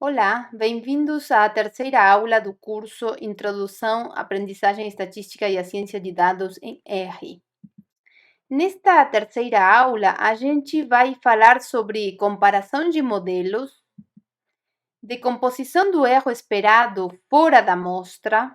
Olá, bem-vindos à terceira aula do curso Introdução à Aprendizagem Estatística e à Ciência de Dados em R. Nesta terceira aula, a gente vai falar sobre comparação de modelos, decomposição do erro esperado fora da amostra.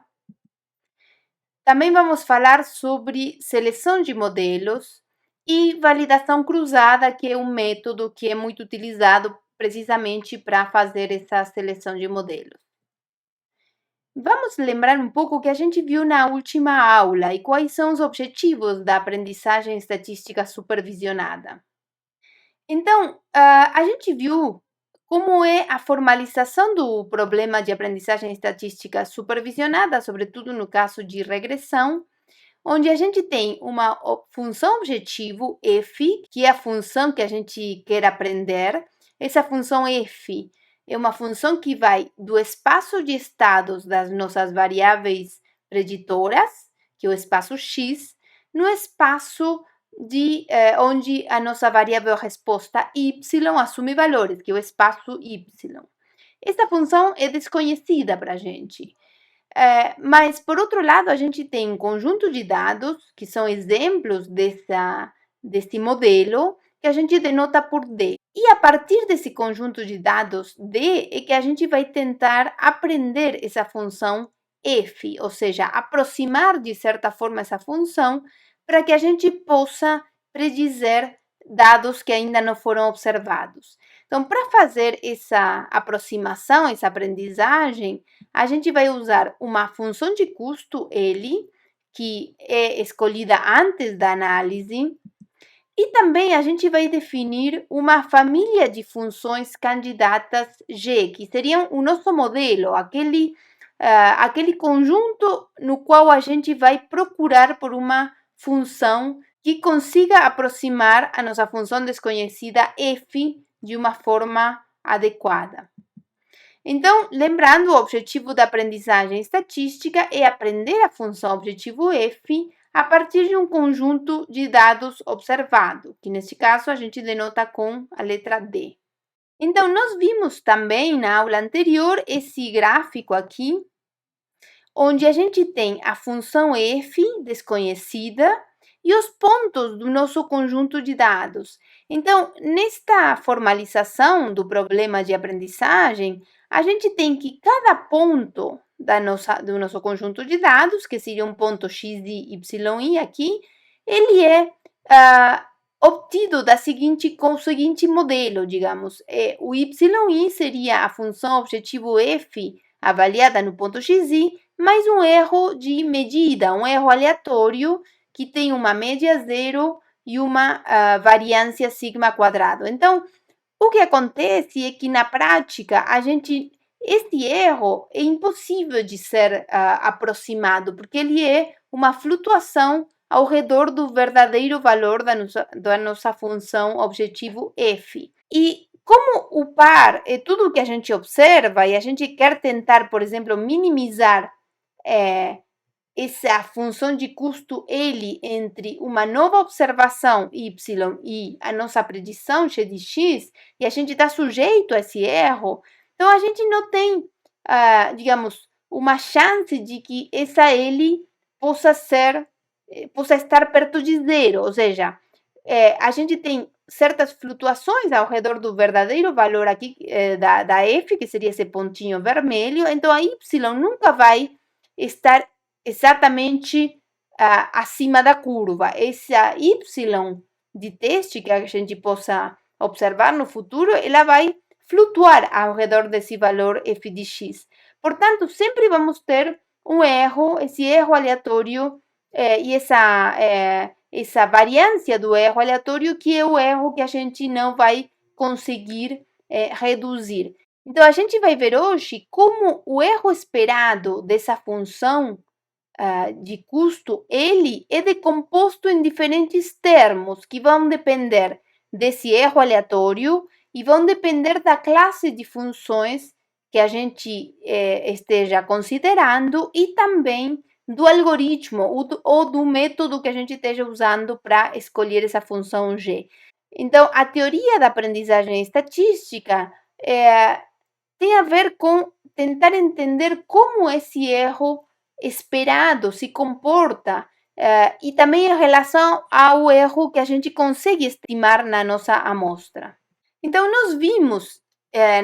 Também vamos falar sobre seleção de modelos e validação cruzada, que é um método que é muito utilizado precisamente para fazer essa seleção de modelos. Vamos lembrar um pouco o que a gente viu na última aula e quais são os objetivos da aprendizagem estatística supervisionada. Então, a gente viu como é a formalização do problema de aprendizagem estatística supervisionada, sobretudo no caso de regressão, onde a gente tem uma função objetivo, f, que é a função que a gente quer aprender. Essa função f é uma função que vai do espaço de estados das nossas variáveis preditoras, que é o espaço x, no espaço onde a nossa variável resposta y assume valores, que é o espaço y. Essa função é desconhecida para a gente. Mas, por outro lado, a gente tem um conjunto de dados, que são exemplos desse modelo, que a gente denota por D. E a partir desse conjunto de dados D é que a gente vai tentar aprender essa função f, ou seja, aproximar de certa forma essa função para que a gente possa predizer dados que ainda não foram observados. Então, para fazer essa aproximação, essa aprendizagem, a gente vai usar uma função de custo L, que é escolhida antes da análise, e também a gente vai definir uma família de funções candidatas G, que seriam o nosso modelo, aquele conjunto no qual a gente vai procurar por uma função que consiga aproximar a nossa função desconhecida f de uma forma adequada. Então, lembrando, o objetivo da aprendizagem estatística é aprender a função objetivo f a partir de um conjunto de dados observado, que neste caso a gente denota com a letra D. Então, nós vimos também na aula anterior esse gráfico aqui, onde a gente tem a função f desconhecida e os pontos do nosso conjunto de dados. Então, nesta formalização do problema de aprendizagem, a gente tem que cada ponto do nosso conjunto de dados, que seria um ponto x e y aqui, ele é obtido com o seguinte modelo, digamos. O y seria a função objetivo f avaliada no ponto xi, mais um erro de medida, um erro aleatório que tem uma média zero e uma variância sigma quadrado. Então, o que acontece é que na prática esse erro é impossível de ser aproximado, porque ele é uma flutuação ao redor do verdadeiro valor da nossa função objetivo f. E como o par é tudo que a gente observa e a gente quer tentar, por exemplo, minimizar essa função de custo L entre uma nova observação y e a nossa predição g de x, e a gente está sujeito a esse erro, então a gente não tem, digamos, uma chance de que essa L possa estar perto de zero, ou seja, a gente tem certas flutuações ao redor do verdadeiro valor aqui da f, que seria esse pontinho vermelho, então a y nunca vai estar exatamente acima da curva. Essa y de teste que a gente possa observar no futuro, ela vai flutuar ao redor desse valor f de x. Portanto, sempre vamos ter um erro, esse erro aleatório e essa variância do erro aleatório, que é o erro que a gente não vai conseguir reduzir. Então, a gente vai ver hoje como o erro esperado dessa função de custo, ele é decomposto em diferentes termos que vão depender desse erro aleatório e vão depender da classe de funções que a gente esteja considerando e também do algoritmo ou do método que a gente esteja usando para escolher essa função g. Então, a teoria da aprendizagem estatística tem a ver com tentar entender como esse erro esperado se comporta e também em relação ao erro que a gente consegue estimar na nossa amostra. Então, nós vimos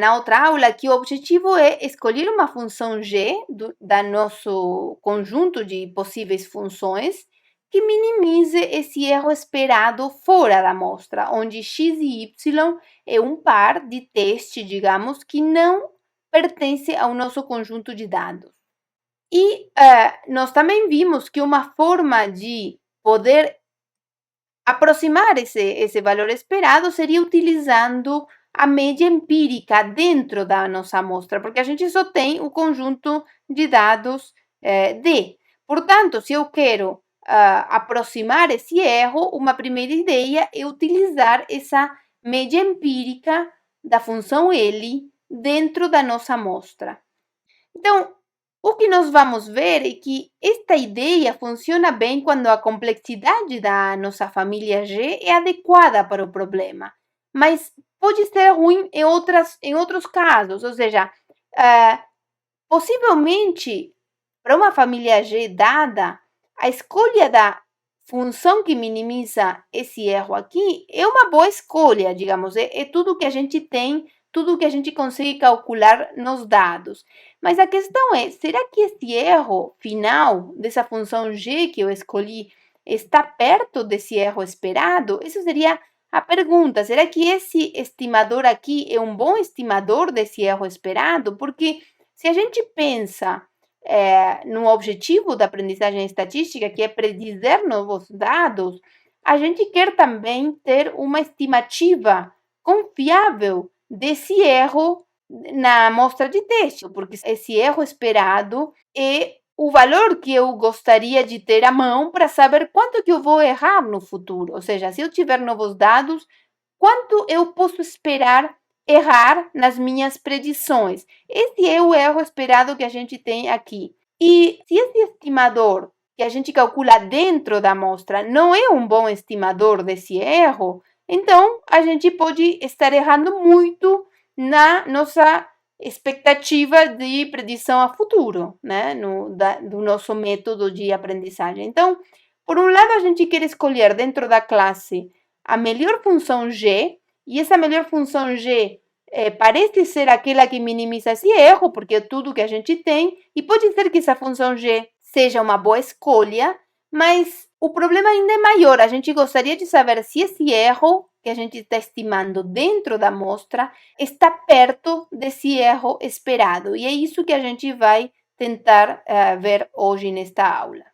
na outra aula que o objetivo é escolher uma função g da nosso conjunto de possíveis funções que minimize esse erro esperado fora da amostra, onde x e y é um par de teste, digamos, que não pertence ao nosso conjunto de dados. E nós também vimos que uma forma de poder aproximar esse valor esperado seria utilizando a média empírica dentro da nossa amostra, porque a gente só tem o conjunto de dados D. Portanto, se eu quero aproximar esse erro, uma primeira ideia é utilizar essa média empírica da função L dentro da nossa amostra. Então, o que nós vamos ver é que esta ideia funciona bem quando a complexidade da nossa família G é adequada para o problema, mas pode ser ruim em outros casos, ou seja, possivelmente para uma família G dada, a escolha da função que minimiza esse erro aqui é uma boa escolha, digamos, é tudo que a gente tem, tudo que a gente consegue calcular nos dados. Mas a questão é, será que esse erro final dessa função g que eu escolhi está perto desse erro esperado? Isso seria a pergunta. Será que esse estimador aqui é um bom estimador desse erro esperado? Porque se a gente pensa no objetivo da aprendizagem estatística, que é predizer novos dados, a gente quer também ter uma estimativa confiável desse erro na amostra de teste, porque esse erro esperado é o valor que eu gostaria de ter à mão para saber quanto que eu vou errar no futuro. Ou seja, se eu tiver novos dados, quanto eu posso esperar errar nas minhas predições. Esse é o erro esperado que a gente tem aqui. E se esse estimador que a gente calcula dentro da amostra não é um bom estimador desse erro, então a gente pode estar errando muito na nossa expectativa de predição a futuro, né, do nosso método de aprendizagem. Então, por um lado, a gente quer escolher dentro da classe a melhor função g, e essa melhor função g parece ser aquela que minimiza esse erro, porque é tudo que a gente tem, e pode ser que essa função g seja uma boa escolha, mas o problema ainda é maior. A gente gostaria de saber se esse erro que a gente está estimando dentro da amostra está perto desse erro esperado. E é isso que a gente vai tentar ver hoje nesta aula.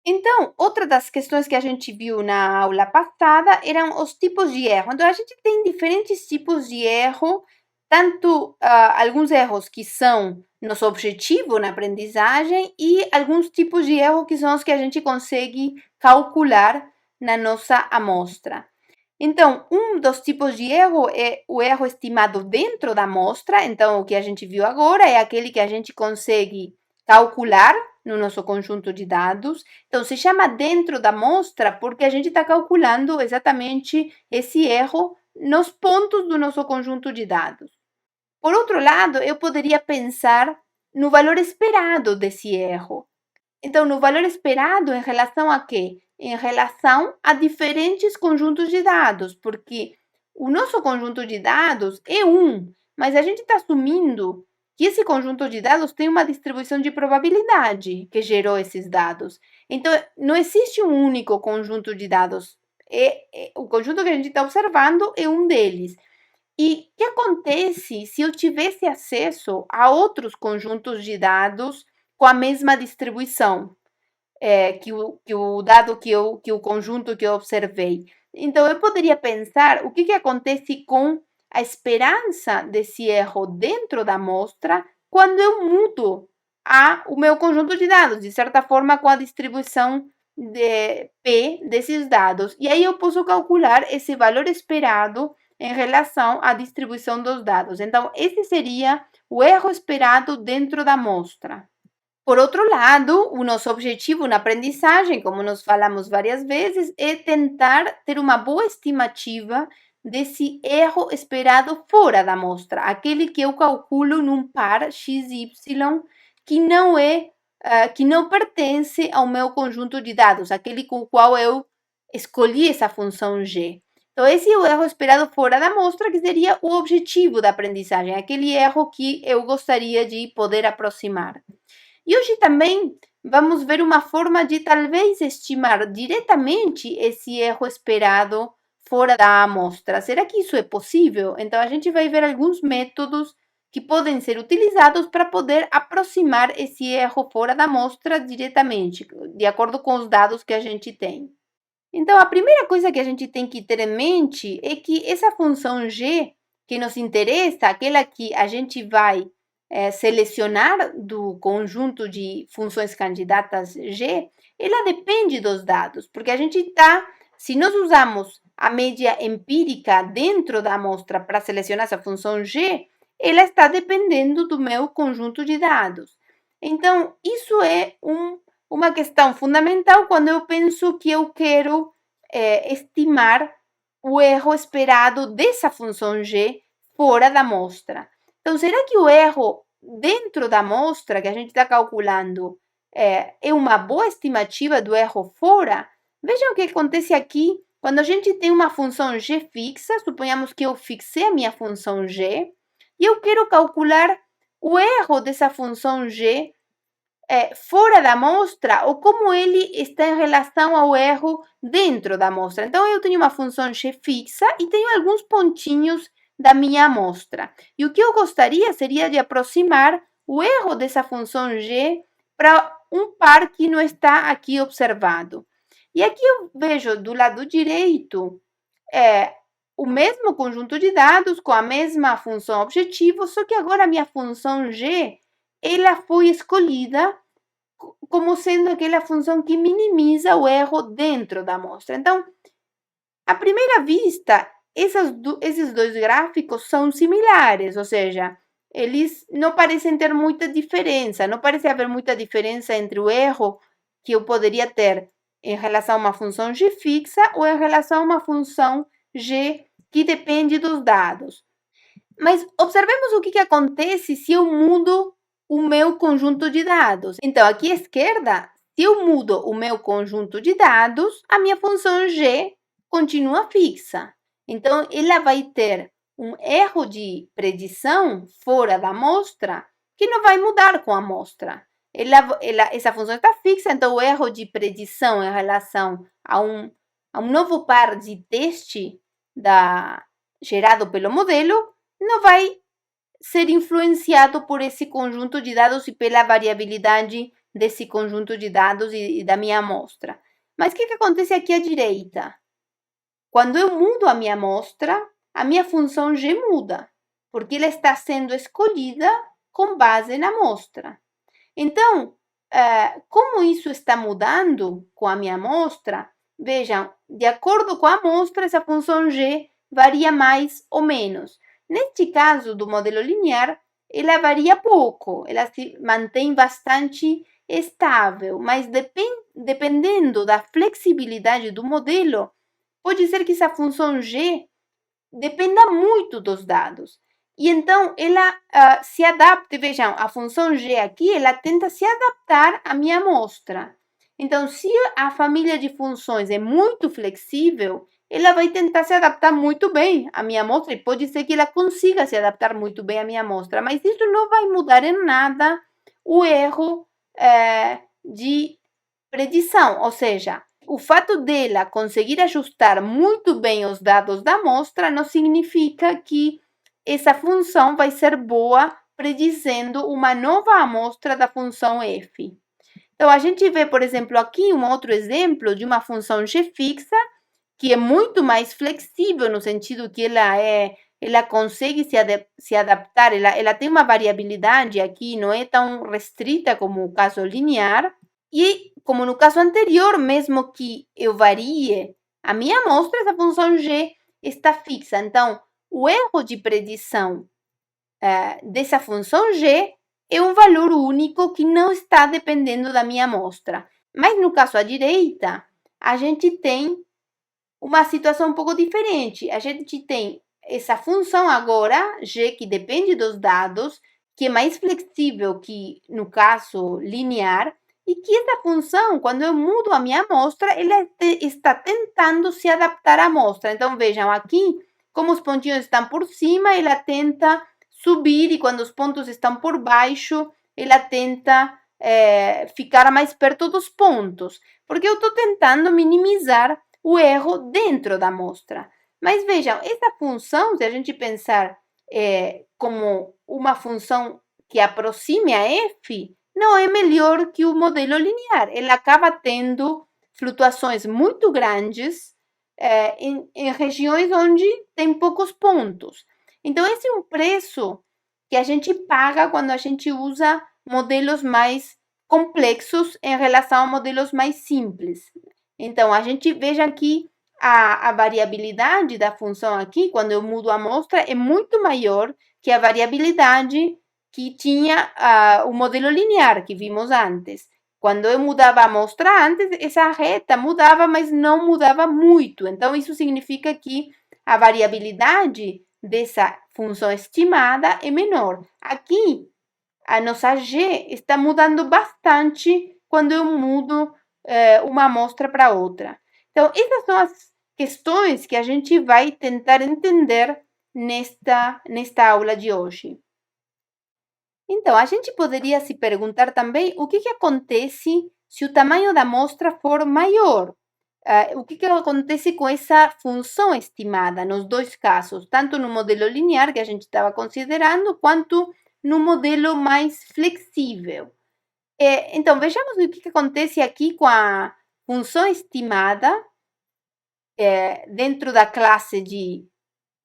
Então, outra das questões que a gente viu na aula passada eram os tipos de erro. Então, a gente tem diferentes tipos de erro, tanto alguns erros que são nosso objetivo na aprendizagem e alguns tipos de erro que são os que a gente consegue calcular na nossa amostra. Então, um dos tipos de erro é o erro estimado dentro da amostra. Então, o que a gente viu agora é aquele que a gente consegue calcular no nosso conjunto de dados. Então, se chama dentro da amostra porque a gente está calculando exatamente esse erro nos pontos do nosso conjunto de dados. Por outro lado, eu poderia pensar no valor esperado desse erro. Então, no valor esperado em relação a quê? Em relação a diferentes conjuntos de dados, porque o nosso conjunto de dados é um, mas a gente está assumindo que esse conjunto de dados tem uma distribuição de probabilidade que gerou esses dados. Então, não existe um único conjunto de dados. O conjunto que a gente está observando é um deles. E o que acontece se eu tivesse acesso a outros conjuntos de dados com a mesma distribuição que o dado que o conjunto que eu observei? Então, eu poderia pensar o que acontece com a esperança desse erro dentro da amostra quando eu mudo o meu conjunto de dados, de certa forma, com a distribuição de P desses dados. E aí eu posso calcular esse valor esperado em relação à distribuição dos dados. Então, esse seria o erro esperado dentro da amostra. Por outro lado, o nosso objetivo na aprendizagem, como nós falamos várias vezes, é tentar ter uma boa estimativa desse erro esperado fora da amostra, aquele que eu calculo num par XY que não pertence ao meu conjunto de dados, aquele com o qual eu escolhi essa função g. Então, esse é o erro esperado fora da amostra, que seria o objetivo da aprendizagem, aquele erro que eu gostaria de poder aproximar. E hoje também vamos ver uma forma de talvez estimar diretamente esse erro esperado fora da amostra. Será que isso é possível? Então, a gente vai ver alguns métodos que podem ser utilizados para poder aproximar esse erro fora da amostra diretamente, de acordo com os dados que a gente tem. Então, a primeira coisa que a gente tem que ter em mente é que essa função g que nos interessa, aquela que a gente vai selecionar do conjunto de funções candidatas g, ela depende dos dados, porque a gente está, se nós usamos a média empírica dentro da amostra para selecionar essa função g, ela está dependendo do meu conjunto de dados. Então, isso é uma questão fundamental quando eu penso que eu quero estimar o erro esperado dessa função g fora da amostra. Então, será que o erro dentro da amostra que a gente está calculando é uma boa estimativa do erro fora? Vejam o que acontece aqui quando a gente tem uma função g fixa, suponhamos que eu fixei a minha função g, e eu quero calcular o erro dessa função g fora da amostra ou como ele está em relação ao erro dentro da amostra. Então, eu tenho uma função g fixa e tenho alguns pontinhos da minha amostra. E o que eu gostaria seria de aproximar o erro dessa função g para um par que não está aqui observado. E aqui eu vejo do lado direito o mesmo conjunto de dados com a mesma função objetivo, só que agora a minha função g ela foi escolhida como sendo aquela função que minimiza o erro dentro da amostra. Então, à primeira vista, esses dois gráficos são similares, ou seja, eles não parecem ter muita diferença, não parece haver muita diferença entre o erro que eu poderia ter em relação a uma função g fixa ou em relação a uma função g que depende dos dados. Mas observemos o que acontece se eu mudo o meu conjunto de dados. Então, aqui à esquerda, se eu mudo o meu conjunto de dados, a minha função g continua fixa. Então, ela vai ter um erro de predição fora da amostra que não vai mudar com a amostra. Essa função está fixa, então o erro de predição em relação a um novo par de teste gerado pelo modelo não vai ser influenciado por esse conjunto de dados e pela variabilidade desse conjunto de dados e da minha amostra. Mas o que acontece aqui à direita? Quando eu mudo a minha amostra, a minha função g muda, porque ela está sendo escolhida com base na amostra. Então, como isso está mudando com a minha amostra? Vejam, de acordo com a amostra, essa função g varia mais ou menos. Neste caso do modelo linear, ela varia pouco, ela se mantém bastante estável, mas dependendo da flexibilidade do modelo, pode ser que essa função g dependa muito dos dados. E então, ela se adapta, vejam, a função g aqui, ela tenta se adaptar à minha amostra. Então, se a família de funções é muito flexível, ela vai tentar se adaptar muito bem à minha amostra e pode ser que ela consiga se adaptar muito bem à minha amostra, mas isso não vai mudar em nada o erro de predição, ou seja, o fato dela conseguir ajustar muito bem os dados da amostra não significa que essa função vai ser boa predizendo uma nova amostra da função f. Então, a gente vê, por exemplo, aqui um outro exemplo de uma função g fixa que é muito mais flexível no sentido que ela consegue se adaptar, ela tem uma variabilidade aqui, não é tão restrita como o caso linear. E, como no caso anterior, mesmo que eu varie a minha amostra, essa função g está fixa. Então, o erro de predição dessa função g é um valor único que não está dependendo da minha amostra. Mas no caso à direita, a gente tem uma situação um pouco diferente. A gente tem essa função agora, G, que depende dos dados, que é mais flexível que, no caso, linear, e que essa função, quando eu mudo a minha amostra, ela está tentando se adaptar à amostra. Então, vejam, aqui, como os pontinhos estão por cima, ela tenta subir, e quando os pontos estão por baixo, ela tenta ficar mais perto dos pontos, porque eu estou tentando minimizar o erro dentro da amostra. Mas vejam, essa função, se a gente pensar como uma função que aproxime a f, não é melhor que o modelo linear. Ele acaba tendo flutuações muito grandes em regiões onde tem poucos pontos. Então, esse é um preço que a gente paga quando a gente usa modelos mais complexos em relação a modelos mais simples. Então, a gente veja aqui a variabilidade da função aqui, quando eu mudo a amostra, é muito maior que a variabilidade que tinha o modelo linear que vimos antes. Quando eu mudava a amostra antes, essa reta mudava, mas não mudava muito. Então, isso significa que a variabilidade dessa função estimada é menor. Aqui, a nossa G está mudando bastante quando eu mudo uma amostra para outra. Então, essas são as questões que a gente vai tentar entender nesta aula de hoje. Então, a gente poderia se perguntar também o que acontece se o tamanho da amostra for maior. O que acontece com essa função estimada nos dois casos, tanto no modelo linear que a gente estava considerando, quanto no modelo mais flexível. Então, vejamos o que acontece aqui com a função estimada dentro da classe de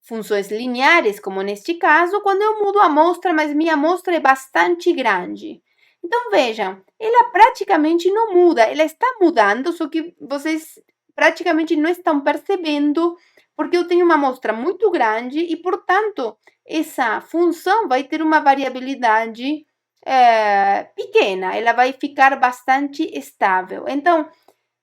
funções lineares, como neste caso, quando eu mudo a amostra, mas minha amostra é bastante grande. Então, vejam, ela praticamente não muda, ela está mudando, só que vocês praticamente não estão percebendo, porque eu tenho uma amostra muito grande e, portanto, essa função vai ter uma variabilidade pequena, ela vai ficar bastante estável. Então,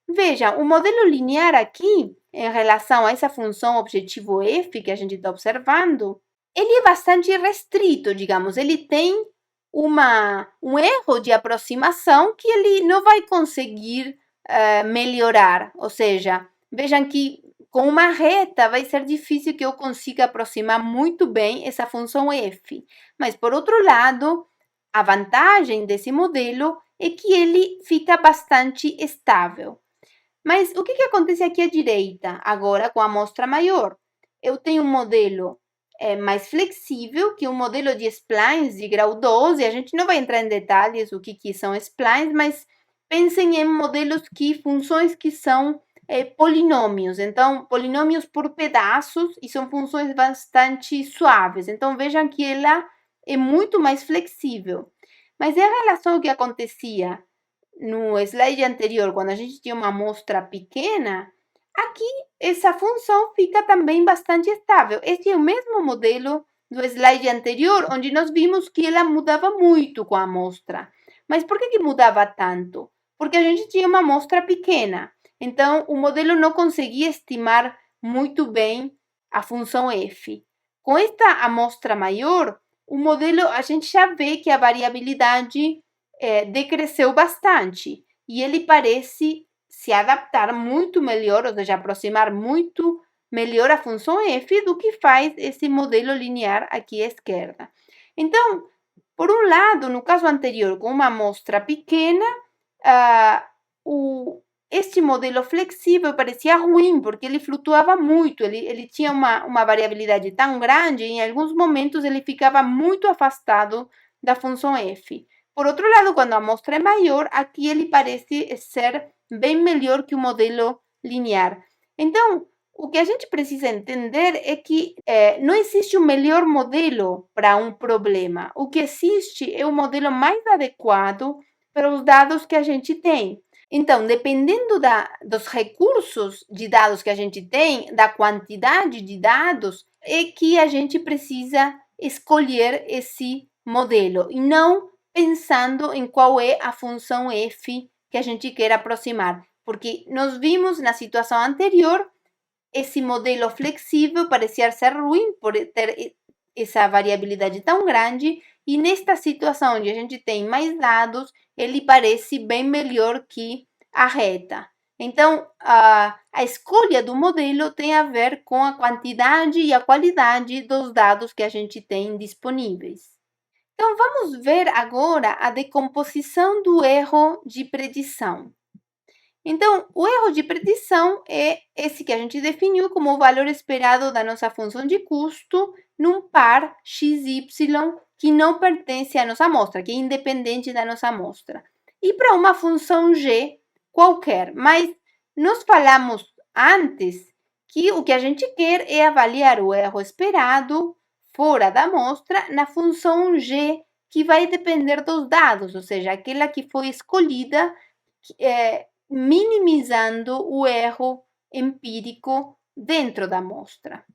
veja, o modelo linear aqui, em relação a essa função objetivo f que a gente está observando, ele é bastante restrito, digamos. Ele tem um erro de aproximação que ele não vai conseguir melhorar. Ou seja, vejam que com uma reta vai ser difícil que eu consiga aproximar muito bem essa função f. Mas, por outro lado, a vantagem desse modelo é que ele fica bastante estável. Mas o que acontece aqui à direita, agora com a amostra maior? Eu tenho um modelo mais flexível, que é um modelo de splines de grau 12. A gente não vai entrar em detalhes o que são splines, mas pensem em modelos funções que são polinômios. Então, polinômios por pedaços, e são funções bastante suaves. Então, vejam que ela é muito mais flexível. Mas em relação ao que acontecia no slide anterior, quando a gente tinha uma amostra pequena, aqui essa função fica também bastante estável. Este é o mesmo modelo do slide anterior, onde nós vimos que ela mudava muito com a amostra. Mas por que mudava tanto? Porque a gente tinha uma amostra pequena. Então, o modelo não conseguia estimar muito bem a função f. Com esta amostra maior, o modelo, a gente já vê que a variabilidade decresceu bastante e ele parece se adaptar muito melhor, ou seja, aproximar muito melhor a função f do que faz esse modelo linear aqui à esquerda. Então, por um lado, no caso anterior, com uma amostra pequena, este modelo flexível parecia ruim, porque ele flutuava muito, ele tinha uma variabilidade tão grande, e em alguns momentos ele ficava muito afastado da função f. Por outro lado, quando a amostra é maior, aqui ele parece ser bem melhor que o modelo linear. Então, o que a gente precisa entender é que não existe um melhor modelo para um problema. O que existe é o modelo mais adequado para os dados que a gente tem. Então, dependendo dos recursos de dados que a gente tem, da quantidade de dados, é que a gente precisa escolher esse modelo e não pensando em qual é a função f que a gente quer aproximar. Porque nós vimos na situação anterior esse modelo flexível parecia ser ruim por ter essa variabilidade tão grande, e nesta situação onde a gente tem mais dados, ele parece bem melhor que a reta. Então, a escolha do modelo tem a ver com a quantidade e a qualidade dos dados que a gente tem disponíveis. Então, vamos ver agora a decomposição do erro de predição. Então, o erro de predição é esse que a gente definiu como o valor esperado da nossa função de custo num par XY que não pertence à nossa amostra, que é independente da nossa amostra. E para uma função G qualquer, mas nós falamos antes que o que a gente quer é avaliar o erro esperado fora da amostra na função G, que vai depender dos dados, ou seja, aquela que foi escolhida minimizando o erro empírico dentro da amostra.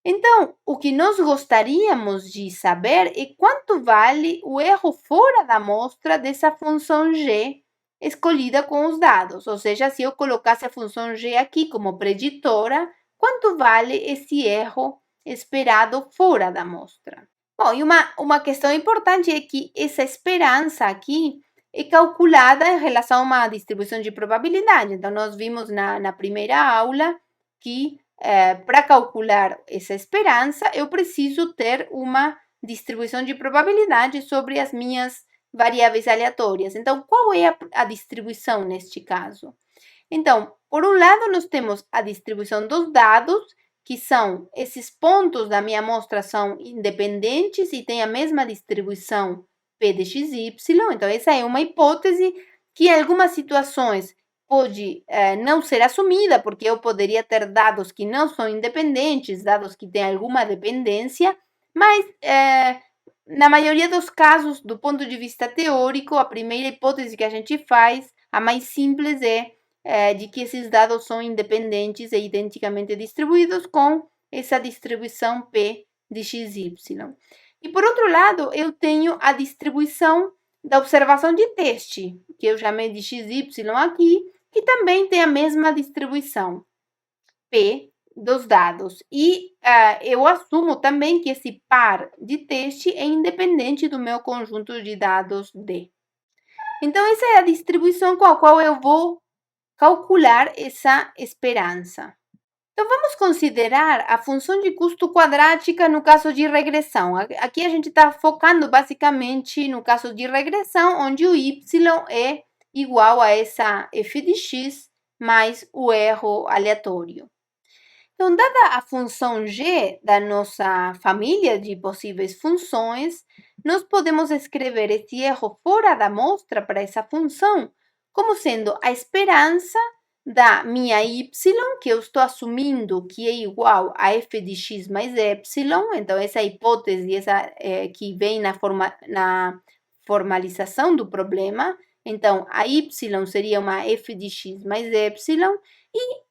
Então, o que nós gostaríamos de saber é quanto vale o erro fora da amostra dessa função G escolhida com os dados. Ou seja, se eu colocasse a função G aqui como preditora, quanto vale esse erro esperado fora da amostra? Bom, e uma questão importante é que essa esperança aqui é calculada em relação a uma distribuição de probabilidade. Então, nós vimos na primeira aula que para calcular essa esperança, eu preciso ter uma distribuição de probabilidade sobre as minhas variáveis aleatórias. Então, qual é a distribuição neste caso? Então, por um lado, nós temos a distribuição dos dados, que são esses pontos da minha amostra são independentes e têm a mesma distribuição P de XY. Então, essa é uma hipótese que em algumas situações pode não ser assumida, porque eu poderia ter dados que não são independentes, dados que têm alguma dependência, mas na maioria dos casos, do ponto de vista teórico, a primeira hipótese que a gente faz, a mais simples, é de que esses dados são independentes e identicamente distribuídos com essa distribuição P de XY. E por outro lado, eu tenho a distribuição da observação de teste, que eu chamei de XY aqui, que também tem a mesma distribuição P dos dados. E eu assumo também que esse par de teste é independente do meu conjunto de dados D. Então, essa é a distribuição com a qual eu vou calcular essa esperança. Então, vamos considerar a função de custo quadrática no caso de regressão. Aqui a gente está focando basicamente no caso de regressão, onde o y é igual a essa f de x mais o erro aleatório. Então, dada a função g da nossa família de possíveis funções, nós podemos escrever esse erro fora da amostra para essa função como sendo a esperança da minha y, que eu estou assumindo que é igual a f de x mais epsilon. Então, essa hipótese que vem na formalização do problema. Então, a y seria uma f de x mais epsilon e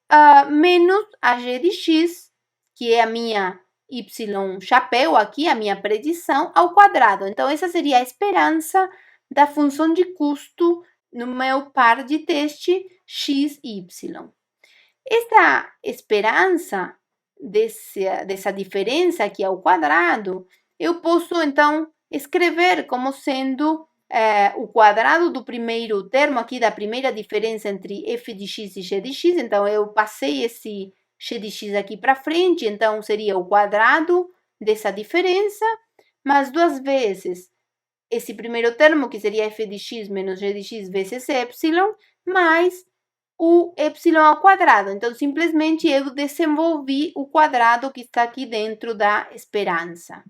menos a g de x, que é a minha y chapéu aqui, a minha predição, ao quadrado. Então, essa seria a esperança da função de custo no meu par de teste x, y. Essa esperança dessa diferença aqui ao quadrado, eu posso, então, escrever como sendo o quadrado do primeiro termo aqui, da primeira diferença entre f de x e g de x. Então, eu passei esse g de x aqui para frente, então seria o quadrado dessa diferença, mais duas vezes esse primeiro termo, que seria f de x menos g de x vezes epsilon, mais o epsilon ao quadrado. Então, simplesmente eu desenvolvi o quadrado que está aqui dentro da esperança.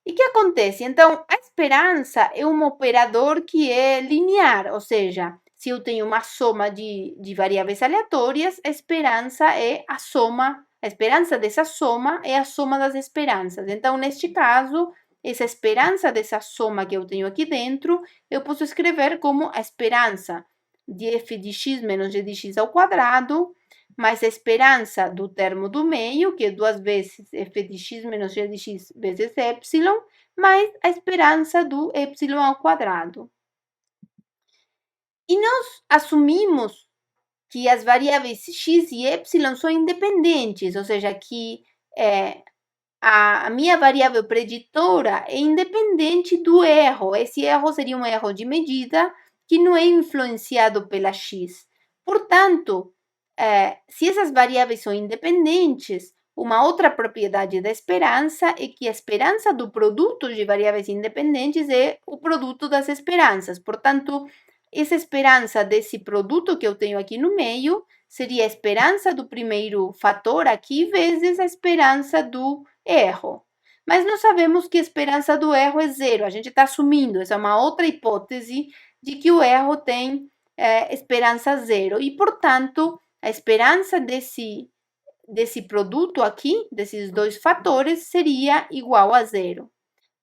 E o que acontece? Então, a esperança é um operador que é linear, ou seja, se eu tenho uma soma de variáveis aleatórias, a esperança é a soma, a esperança dessa soma é a soma das esperanças. Então, neste caso, essa esperança dessa soma que eu tenho aqui dentro, eu posso escrever como a esperança de f de x menos g de x ao quadrado, mais a esperança do termo do meio, que é duas vezes f de x menos g de x vezes epsilon, mais a esperança do epsilon ao quadrado. E nós assumimos que as variáveis x e y são independentes, ou seja, que a minha variável preditora é independente do erro. Esse erro seria um erro de medida que não é influenciado pela x. Portanto, se essas variáveis são independentes, uma outra propriedade da esperança é que a esperança do produto de variáveis independentes é o produto das esperanças. Portanto, essa esperança desse produto que eu tenho aqui no meio seria a esperança do primeiro fator aqui vezes a esperança do erro. Mas nós sabemos que a esperança do erro é zero. A gente está assumindo, essa é uma outra hipótese de que o erro tem esperança zero. E, portanto, a esperança desse produto aqui, desses dois fatores, seria igual a zero.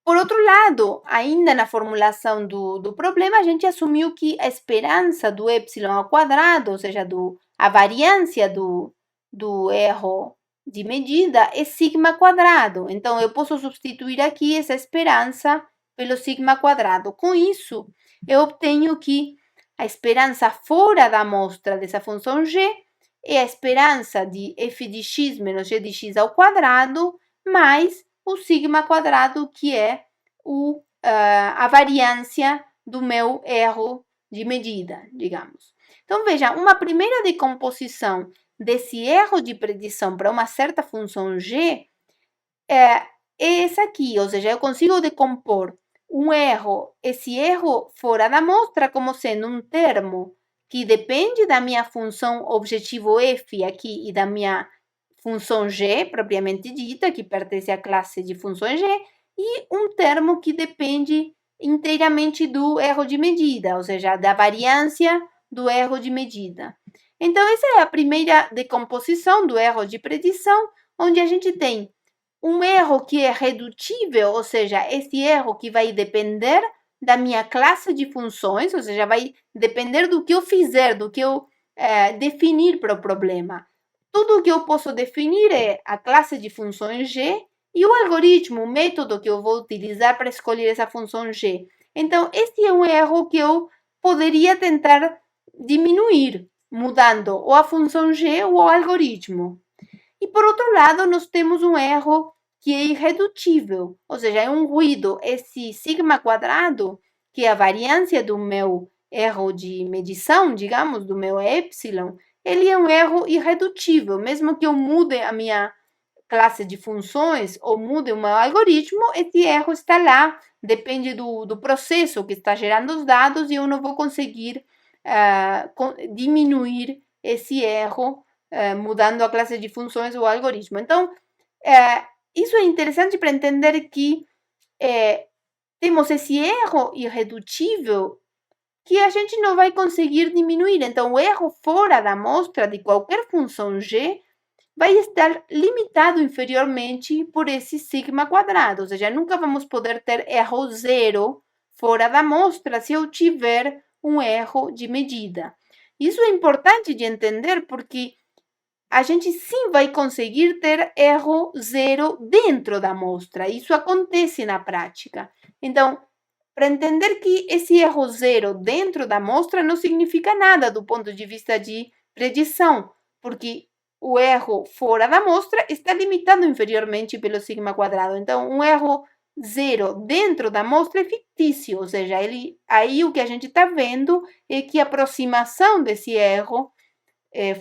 Por outro lado, ainda na formulação do problema, a gente assumiu que a esperança do epsilon ao quadrado, ou seja, a variância do erro de medida, é sigma quadrado. Então, eu posso substituir aqui essa esperança pelo sigma quadrado. Com isso, eu obtenho que a esperança fora da amostra dessa função g é a esperança de f de x menos g de x ao quadrado mais o sigma quadrado, que é a variância do meu erro de medida, digamos. Então, veja, uma primeira decomposição desse erro de predição para uma certa função g é essa aqui, ou seja, eu consigo decompor esse erro fora da amostra, como sendo um termo que depende da minha função objetivo f aqui e da minha função g, propriamente dita, que pertence à classe de funções g, e um termo que depende inteiramente do erro de medida, ou seja, da variância do erro de medida. Então, essa é a primeira decomposição do erro de predição, onde a gente tem um erro que é redutível, ou seja, esse erro que vai depender da minha classe de funções, ou seja, vai depender do que eu fizer, do que eu definir para o problema. Tudo o que eu posso definir é a classe de funções g e o algoritmo, o método que eu vou utilizar para escolher essa função g. Então, esse é um erro que eu poderia tentar diminuir, mudando ou a função g ou o algoritmo. E, por outro lado, nós temos um erro que é irredutível, ou seja, é um ruído. Esse sigma quadrado, que é a variância do meu erro de medição, digamos, do meu epsilon, ele é um erro irredutível. Mesmo que eu mude a minha classe de funções ou mude o meu algoritmo, esse erro está lá, depende do processo que está gerando os dados e eu não vou conseguir diminuir esse erro mudando a classe de funções ou algoritmo. Então, isso é interessante para entender que temos esse erro irredutível que a gente não vai conseguir diminuir. Então, o erro fora da amostra de qualquer função g vai estar limitado inferiormente por esse sigma quadrado, ou seja, nunca vamos poder ter erro zero fora da amostra se eu tiver um erro de medida. Isso é importante de entender porque a gente sim vai conseguir ter erro zero dentro da amostra. Isso acontece na prática. Então, para entender que esse erro zero dentro da amostra não significa nada do ponto de vista de predição, porque o erro fora da amostra está limitado inferiormente pelo sigma quadrado. Então, um erro zero dentro da amostra é fictício, ou seja, aí o que a gente está vendo é que a aproximação desse erro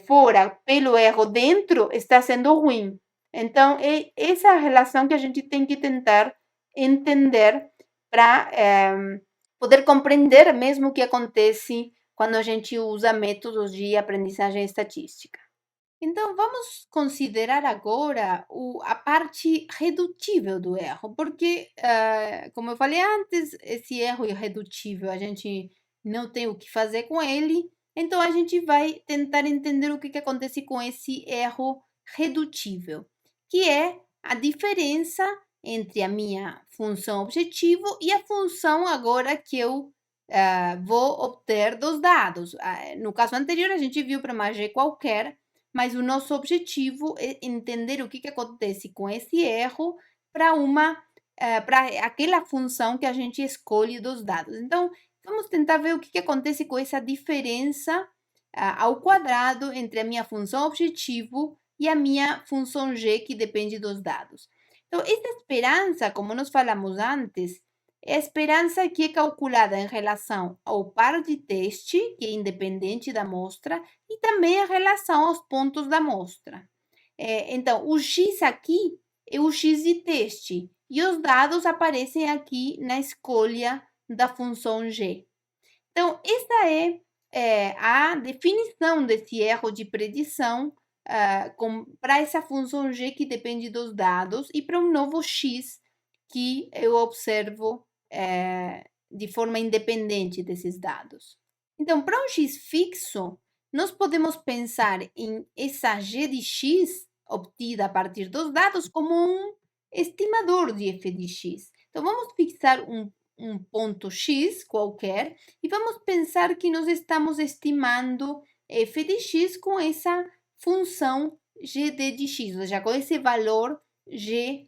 fora pelo erro dentro está sendo ruim. Então, é essa relação que a gente tem que tentar entender para poder compreender mesmo o que acontece quando a gente usa métodos de aprendizagem estatística. Então, vamos considerar agora a parte redutível do erro, porque, como eu falei antes, esse erro irredutível, a gente não tem o que fazer com ele, então a gente vai tentar entender o que acontece com esse erro redutível, que é a diferença entre a minha função objetivo e a função agora que eu vou obter dos dados. No caso anterior, a gente viu para uma g qualquer, mas o nosso objetivo é entender o que acontece com esse erro para aquela função que a gente escolhe dos dados. Então, vamos tentar ver o que acontece com essa diferença ao quadrado entre a minha função objetivo e a minha função g, que depende dos dados. Então, essa esperança, como nós falamos antes, é a esperança que é calculada em relação ao par de teste, que é independente da amostra, e também em relação aos pontos da amostra. Então, o x aqui é o x de teste, e os dados aparecem aqui na escolha da função g. Então, essa é a definição desse erro de predição para essa função g que depende dos dados e para um novo x que eu observo de forma independente desses dados. Então, para um x fixo, nós podemos pensar em essa g de x obtida a partir dos dados como um estimador de f de x. Então, vamos fixar um ponto x qualquer e vamos pensar que nós estamos estimando f de x com essa função gd de x, ou seja, com esse valor g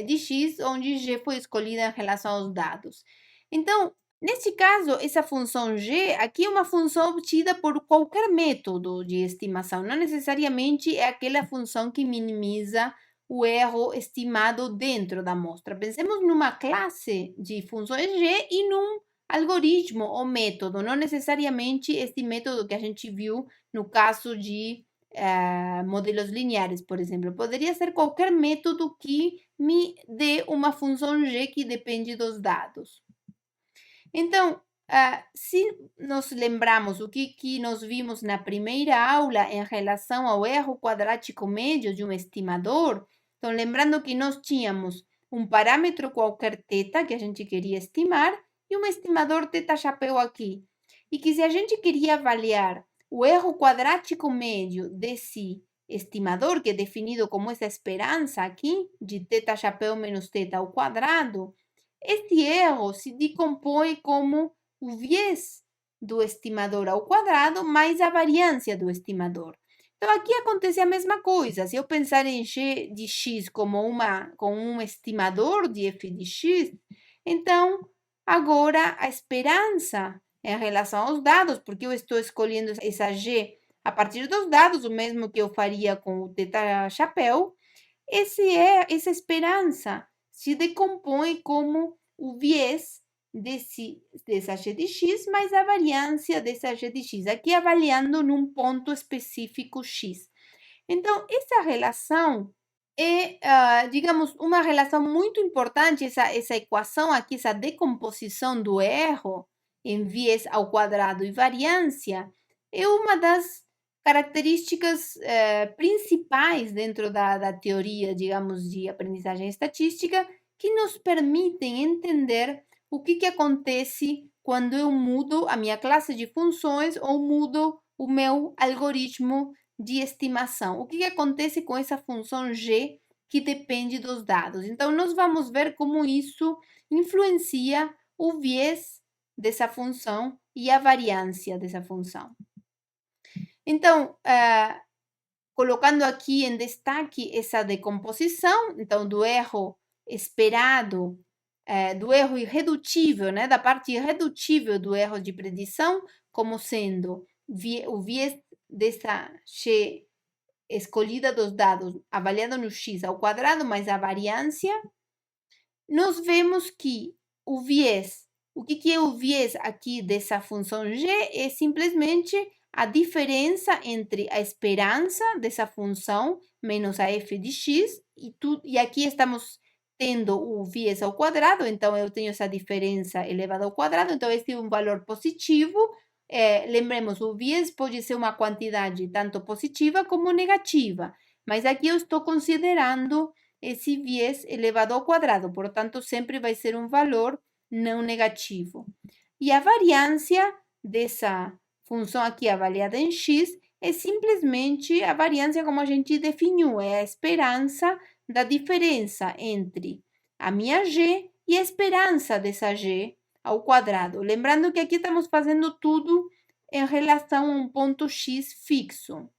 de x, onde g foi escolhida em relação aos dados. Então, neste caso, essa função g aqui é uma função obtida por qualquer método de estimação, não necessariamente é aquela função que minimiza o erro estimado dentro da amostra. Pensemos numa classe de funções g e num algoritmo ou método, não necessariamente este método que a gente viu no caso de modelos lineares, por exemplo. Poderia ser qualquer método que me dê uma função g que depende dos dados. Então, se nos lembramos o que nós vimos na primeira aula em relação ao erro quadrático médio de um estimador, então, lembrando que nós tínhamos um parâmetro qualquer θ que a gente queria estimar e um estimador θ-chapéu aqui. E que se a gente queria avaliar o erro quadrático médio desse estimador, que é definido como essa esperança aqui, de θ-chapéu menos θ ao quadrado, este erro se decompõe como o viés do estimador ao quadrado mais a variância do estimador. Então, aqui acontece a mesma coisa. Se eu pensar em g de x como um estimador de f de x, então, agora a esperança em relação aos dados, porque eu estou escolhendo essa g a partir dos dados, o mesmo que eu faria com o θ-chapéu, essa esperança se decompõe como o viés dessa g de x mais a variância dessa g de x, aqui avaliando num ponto específico x. Então, essa relação é, digamos, uma relação muito importante, essa equação aqui, essa decomposição do erro em viés ao quadrado e variância, é uma das características principais dentro da teoria, digamos, de aprendizagem estatística, que nos permitem entender o que acontece quando eu mudo a minha classe de funções ou mudo o meu algoritmo de estimação. O que acontece com essa função g que depende dos dados? Então, nós vamos ver como isso influencia o viés dessa função e a variância dessa função. Então, colocando aqui em destaque essa decomposição, então, do erro esperado, do erro irredutível, né, da parte irredutível do erro de predição, como sendo o viés dessa g escolhida dos dados avaliado no x ao quadrado mais a variância, nós vemos que o viés, o que é o viés aqui dessa função g? É simplesmente a diferença entre a esperança dessa função menos a f de x, e aqui estamos tendo o viés ao quadrado, então eu tenho essa diferença elevada ao quadrado, então este é um valor positivo. Lembremos, o viés pode ser uma quantidade tanto positiva como negativa, mas aqui eu estou considerando esse viés elevado ao quadrado, portanto, sempre vai ser um valor não negativo. E a variância dessa função aqui avaliada em x é simplesmente a variância como a gente definiu, é a esperança da diferença entre a minha g e a esperança dessa g ao quadrado. Lembrando que aqui estamos fazendo tudo em relação a um ponto x fixo.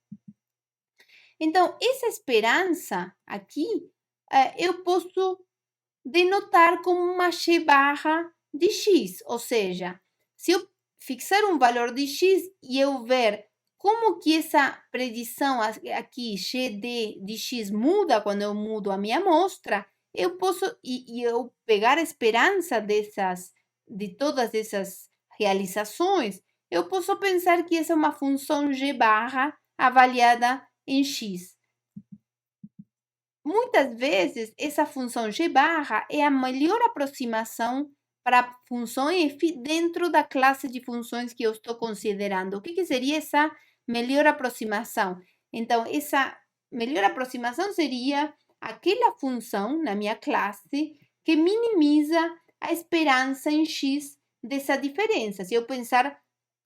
Então, essa esperança aqui, eu posso denotar como uma x barra de x, ou seja, se eu fixar um valor de x e eu ver como que essa predição aqui, GD de X, muda quando eu mudo a minha amostra, eu posso, e eu pegar a esperança de todas essas realizações, eu posso pensar que essa é uma função G barra avaliada em X. Muitas vezes, essa função G barra é a melhor aproximação para a função f dentro da classe de funções que eu estou considerando. O que seria essa melhor aproximação? Então, essa melhor aproximação seria aquela função na minha classe que minimiza a esperança em x dessa diferença. Se eu pensar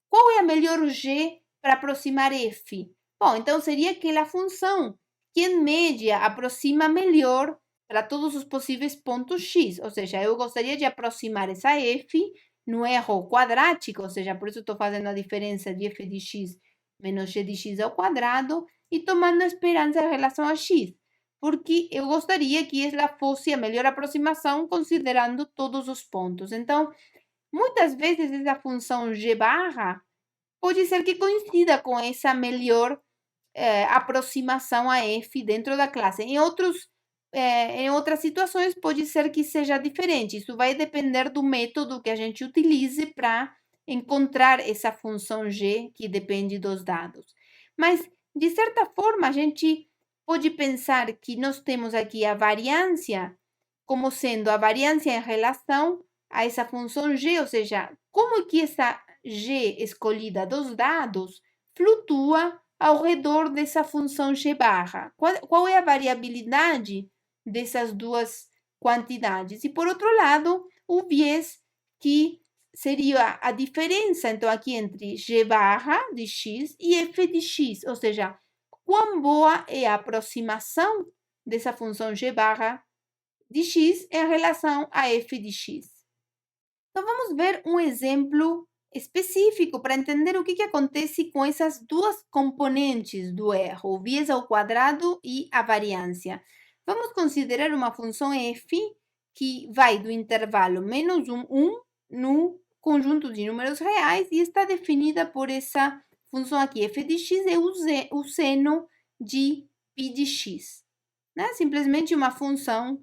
qual é a melhor g para aproximar f? Bom, então seria aquela função que, em média, aproxima melhor para todos os possíveis pontos x. Ou seja, eu gostaria de aproximar essa f no erro quadrático, ou seja, por isso estou fazendo a diferença de f de x menos g de x ao quadrado e tomando a esperança em relação a x, porque eu gostaria que ela fosse a melhor aproximação considerando todos os pontos. Então, muitas vezes essa função g barra pode ser que coincida com essa melhor aproximação a f dentro da classe. Em outras situações pode ser que seja diferente. Isso vai depender do método que a gente utilize para encontrar essa função g que depende dos dados. Mas, de certa forma, a gente pode pensar que nós temos aqui a variância como sendo a variância em relação a essa função g, ou seja, como que essa g escolhida dos dados flutua ao redor dessa função g barra. Qual é a variabilidade dessas duas quantidades? E, por outro lado, o viés que seria a diferença, então, aqui entre g barra de x e f de x, ou seja, quão boa é a aproximação dessa função g barra de x em relação a f de x. Então, vamos ver um exemplo específico para entender o que acontece com essas duas componentes do erro, o viés ao quadrado e a variância. Vamos considerar uma função f que vai do intervalo menos 1, 1 no conjunto de números reais e está definida por essa função aqui, f de x é o seno de π de x. Né? Simplesmente uma função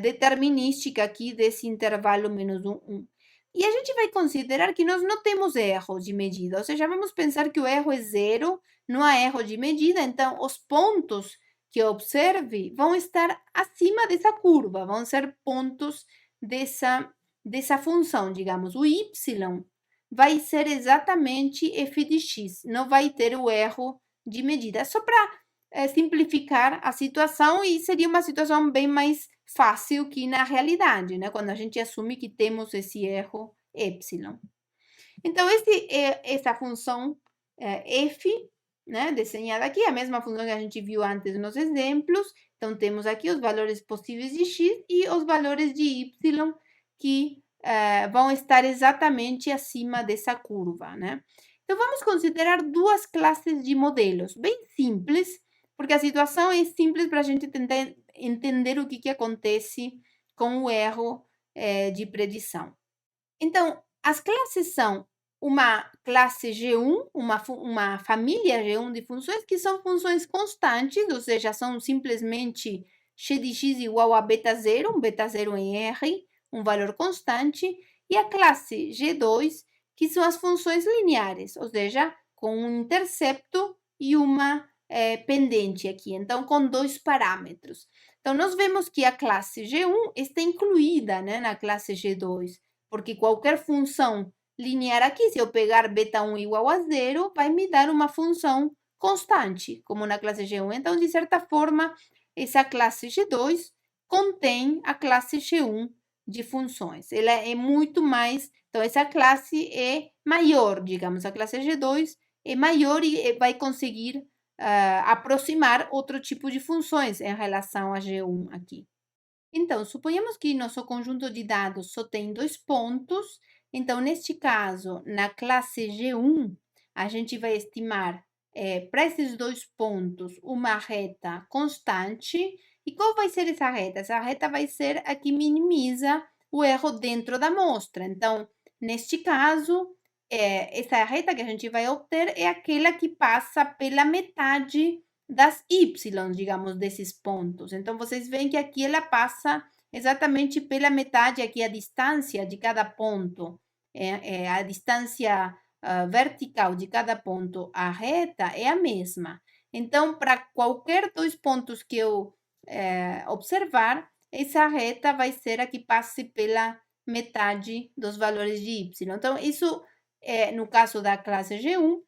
determinística aqui desse intervalo menos 1, 1. E a gente vai considerar que nós não temos erro de medida, ou seja, vamos pensar que o erro é zero, não há erro de medida, então os pontos que eu observe vão estar acima dessa curva, vão ser pontos dessa função, digamos. O y vai ser exatamente f de x, não vai ter o erro de medida. Só para simplificar a situação, e seria uma situação bem mais fácil que na realidade, né? Quando a gente assume que temos esse erro epsilon. Então, essa função f, né, desenhada aqui, a mesma função que a gente viu antes nos exemplos. Então, temos aqui os valores possíveis de x e os valores de y que vão estar exatamente acima dessa curva, né? Então, vamos considerar duas classes de modelos, bem simples, porque a situação é simples para a gente tentar entender o que acontece com o erro de predição. Então, as classes são uma classe G1, uma família G1 de funções que são funções constantes, ou seja, são simplesmente x de x igual a beta 0, um beta 0 em R, um valor constante, e a classe G2, que são as funções lineares, ou seja, com um intercepto e uma pendente aqui, então com dois parâmetros. Então, nós vemos que a classe G1 está incluída, né, na classe G2, porque qualquer função linear aqui, se eu pegar beta 1 igual a 0, vai me dar uma função constante, como na classe G1. Então, de certa forma, essa classe G2 contém a classe G1 de funções. Ela é muito mais, então essa classe é maior, digamos, a classe G2 é maior e vai conseguir aproximar outro tipo de funções em relação a G1 aqui. Então, suponhamos que nosso conjunto de dados só tem dois pontos. Então, neste caso, na classe G1, a gente vai estimar para esses dois pontos uma reta constante. E qual vai ser essa reta? Essa reta vai ser a que minimiza o erro dentro da amostra. Então, neste caso, essa reta que a gente vai obter é aquela que passa pela metade das y, digamos, desses pontos. Então, vocês veem que aqui ela passa exatamente pela metade, aqui a distância de cada ponto, a distância vertical de cada ponto, a reta é a mesma. Então, para qualquer dois pontos que eu observar, essa reta vai ser a que passe pela metade dos valores de y. Então, isso no caso da classe G1.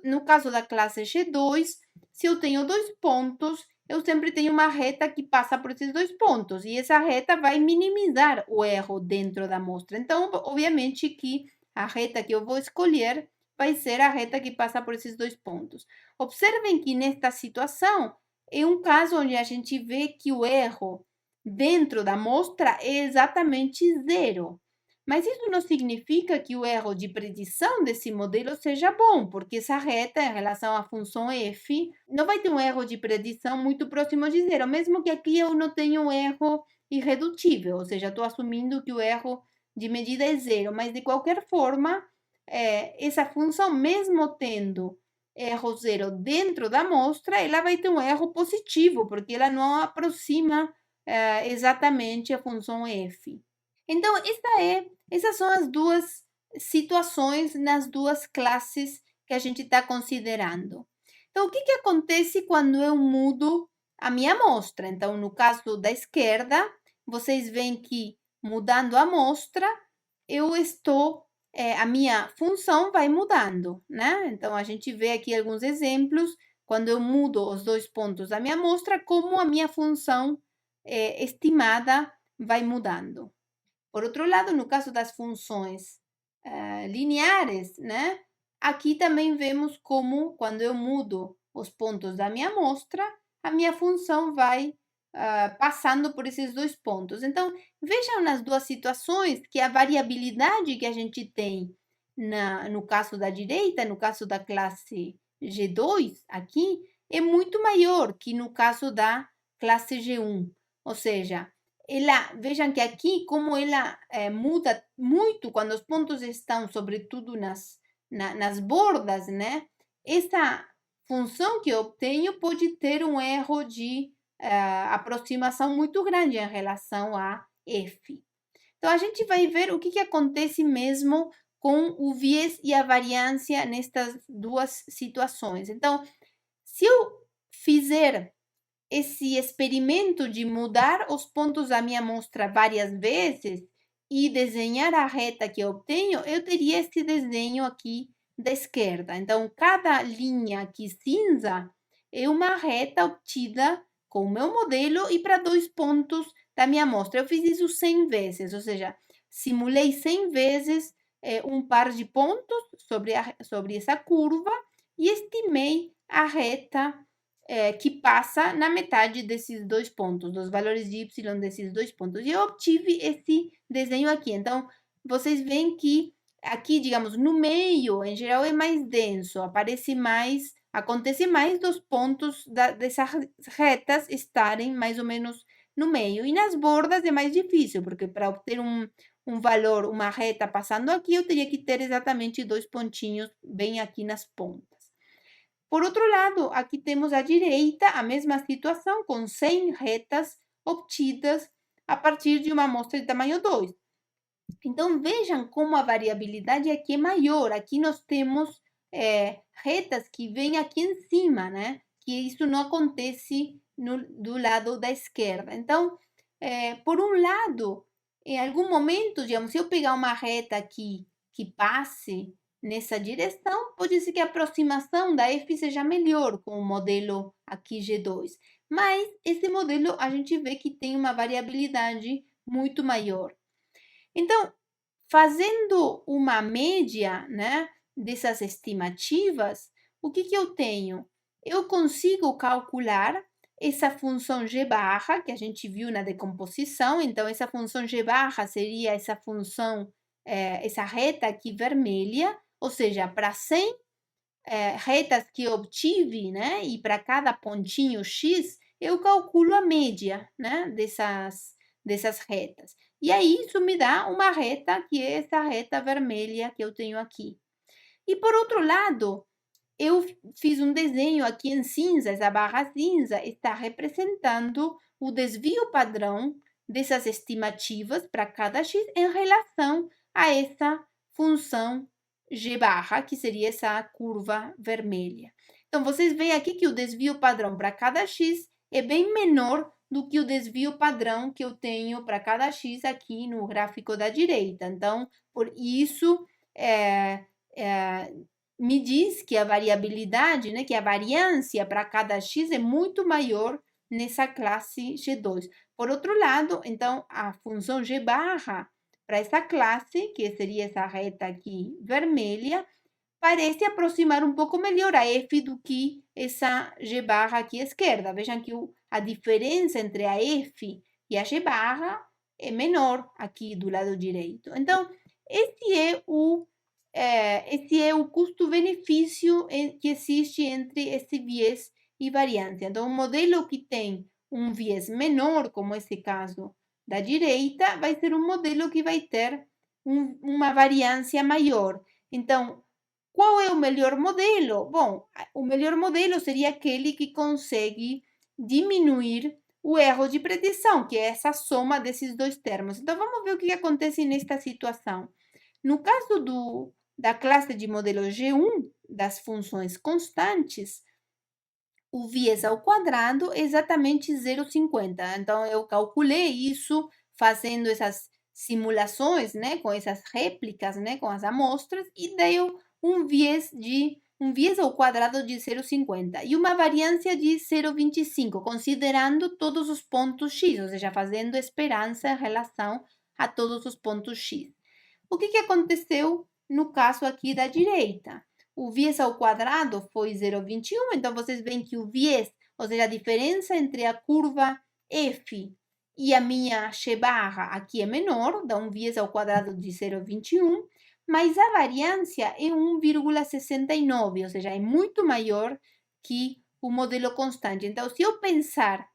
No caso da classe G2, se eu tenho dois pontos, eu sempre tenho uma reta que passa por esses dois pontos, e essa reta vai minimizar o erro dentro da amostra. Então, obviamente que a reta que eu vou escolher vai ser a reta que passa por esses dois pontos. Observem que nesta situação é um caso onde a gente vê que o erro dentro da amostra é exatamente zero. Mas isso não significa que o erro de predição desse modelo seja bom, porque essa reta em relação à função f não vai ter um erro de predição muito próximo de zero, mesmo que aqui eu não tenha um erro irredutível, ou seja, estou assumindo que o erro de medida é zero, mas de qualquer forma, essa função, mesmo tendo erro zero dentro da amostra, ela vai ter um erro positivo, porque ela não aproxima exatamente a função f. Então, essas são as duas situações nas duas classes que a gente está considerando. Então, o que acontece quando eu mudo a minha amostra? Então, no caso da esquerda, vocês veem que mudando a amostra, eu estou, a minha função vai mudando, né? Então, a gente vê aqui alguns exemplos, quando eu mudo os dois pontos da minha amostra, como a minha função estimada vai mudando. Por outro lado, no caso das funções lineares, né? Aqui também vemos como, quando eu mudo os pontos da minha amostra, a minha função vai passando por esses dois pontos. Então, vejam nas duas situações que a variabilidade que a gente tem no caso da direita, no caso da classe G2, aqui, é muito maior que no caso da classe G1. Ou seja, vejam que aqui, como ela muda muito quando os pontos estão, sobretudo, nas bordas, né? Essa função que eu obtenho pode ter um erro de aproximação muito grande em relação a f. Então, a gente vai ver o que acontece mesmo com o viés e a variância nestas duas situações. Então, se eu fizer esse experimento de mudar os pontos da minha amostra várias vezes e desenhar a reta que eu obtenho, eu teria esse desenho aqui da esquerda. Então, cada linha aqui cinza é uma reta obtida com o meu modelo e para dois pontos da minha amostra. Eu fiz isso 100 vezes, ou seja, simulei 100 vezes um par de pontos sobre essa curva e estimei a reta que passa na metade desses dois pontos, dos valores de y desses dois pontos. E eu obtive esse desenho aqui. Então, vocês veem que aqui, digamos, no meio, em geral, é mais denso, acontece mais dos pontos dessas retas estarem mais ou menos no meio. E nas bordas é mais difícil, porque para obter um valor, uma reta passando aqui, eu teria que ter exatamente dois pontinhos bem aqui nas pontas. Por outro lado, aqui temos à direita a mesma situação, com 100 retas obtidas a partir de uma amostra de tamanho 2. Então, vejam como a variabilidade aqui é maior. Aqui nós temos retas que vêm aqui em cima, né? Que isso não acontece do lado da esquerda. Então, por um lado, em algum momento, digamos, se eu pegar uma reta aqui que passe nessa direção, pode ser que a aproximação da f seja melhor com o modelo aqui G2. Mas esse modelo a gente vê que tem uma variabilidade muito maior. Então, fazendo uma média, né, dessas estimativas, o que eu tenho? Eu consigo calcular essa função g barra, que a gente viu na decomposição. Então, essa função g barra seria essa função, essa reta aqui vermelha, ou seja, para 100 retas que eu obtive, né, e para cada pontinho x, eu calculo a média, né, dessas retas. E aí isso me dá uma reta que é essa reta vermelha que eu tenho aqui. E por outro lado, eu fiz um desenho aqui em cinza, essa barra cinza está representando o desvio padrão dessas estimativas para cada x em relação a essa função g barra, que seria essa curva vermelha. Então, vocês veem aqui que o desvio padrão para cada x é bem menor do que o desvio padrão que eu tenho para cada x aqui no gráfico da direita. Então, por isso, me diz que a variabilidade, né, que a variância para cada x é muito maior nessa classe G2. Por outro lado, então, a função g barra para essa classe, que seria essa reta aqui vermelha, parece aproximar um pouco melhor a f do que essa g barra aqui à esquerda. Vejam que a diferença entre a f e a g barra é menor aqui do lado direito. Então, esse é o custo-benefício que existe entre esse viés e variância. Então, um modelo que tem um viés menor, como esse caso da direita, vai ser um modelo que vai ter uma variância maior. Então, qual é o melhor modelo? Bom, o melhor modelo seria aquele que consegue diminuir o erro de predição, que é essa soma desses dois termos. Então, vamos ver o que acontece nesta situação. No caso da classe de modelo G1, das funções constantes, o viés ao quadrado é exatamente 0,50. Então, eu calculei isso fazendo essas simulações, né, com essas réplicas, né, com as amostras, e deu um viés ao quadrado de 0,50 e uma variância de 0,25, considerando todos os pontos x, ou seja, fazendo esperança em relação a todos os pontos x. O que aconteceu no caso aqui da direita? O viés ao quadrado foi 0,21, então vocês veem que o viés, ou seja, a diferença entre a curva f e a minha x barra aqui é menor, dá um viés ao quadrado de 0,21, mas a variância é 1,69, ou seja, é muito maior que o modelo constante. Então, se eu pensar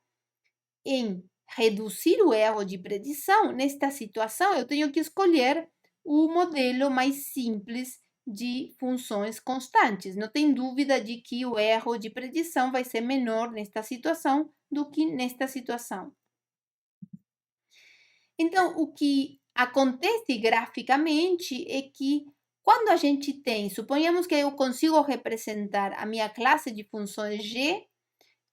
em reduzir o erro de predição, nesta situação eu tenho que escolher o modelo mais simples de funções constantes. Não tem dúvida de que o erro de predição vai ser menor nesta situação do que nesta situação. Então, o que acontece graficamente é que quando a gente tem, suponhamos que eu consigo representar a minha classe de funções G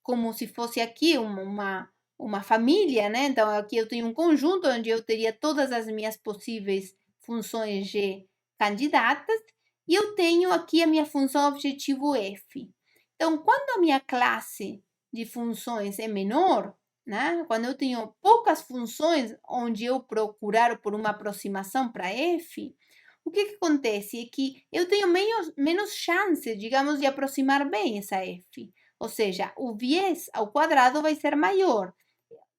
como se fosse aqui uma família, né? Então, aqui eu tenho um conjunto onde eu teria todas as minhas possíveis funções G candidatas, e eu tenho aqui a minha função objetivo f. Então, quando a minha classe de funções é menor, né? Quando eu tenho poucas funções onde eu procurar por uma aproximação para f, o que acontece é que eu tenho menos chance, digamos, de aproximar bem essa f. Ou seja, o viés ao quadrado vai ser maior.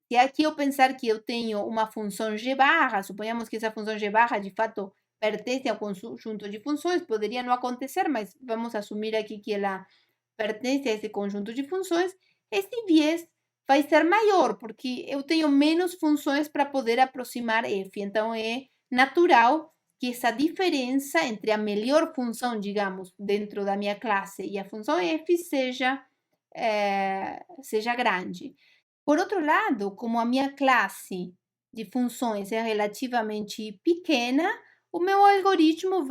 Se aqui eu pensar que eu tenho uma função g barra, suponhamos que essa função g barra de fato pertence ao conjunto de funções, poderia não acontecer, mas vamos assumir aqui que ela pertence a esse conjunto de funções, esse viés vai ser maior, porque eu tenho menos funções para poder aproximar f. Então, é natural que essa diferença entre a melhor função, digamos, dentro da minha classe e a função f seja grande. Por outro lado, como a minha classe de funções é relativamente pequena, o meu algoritmo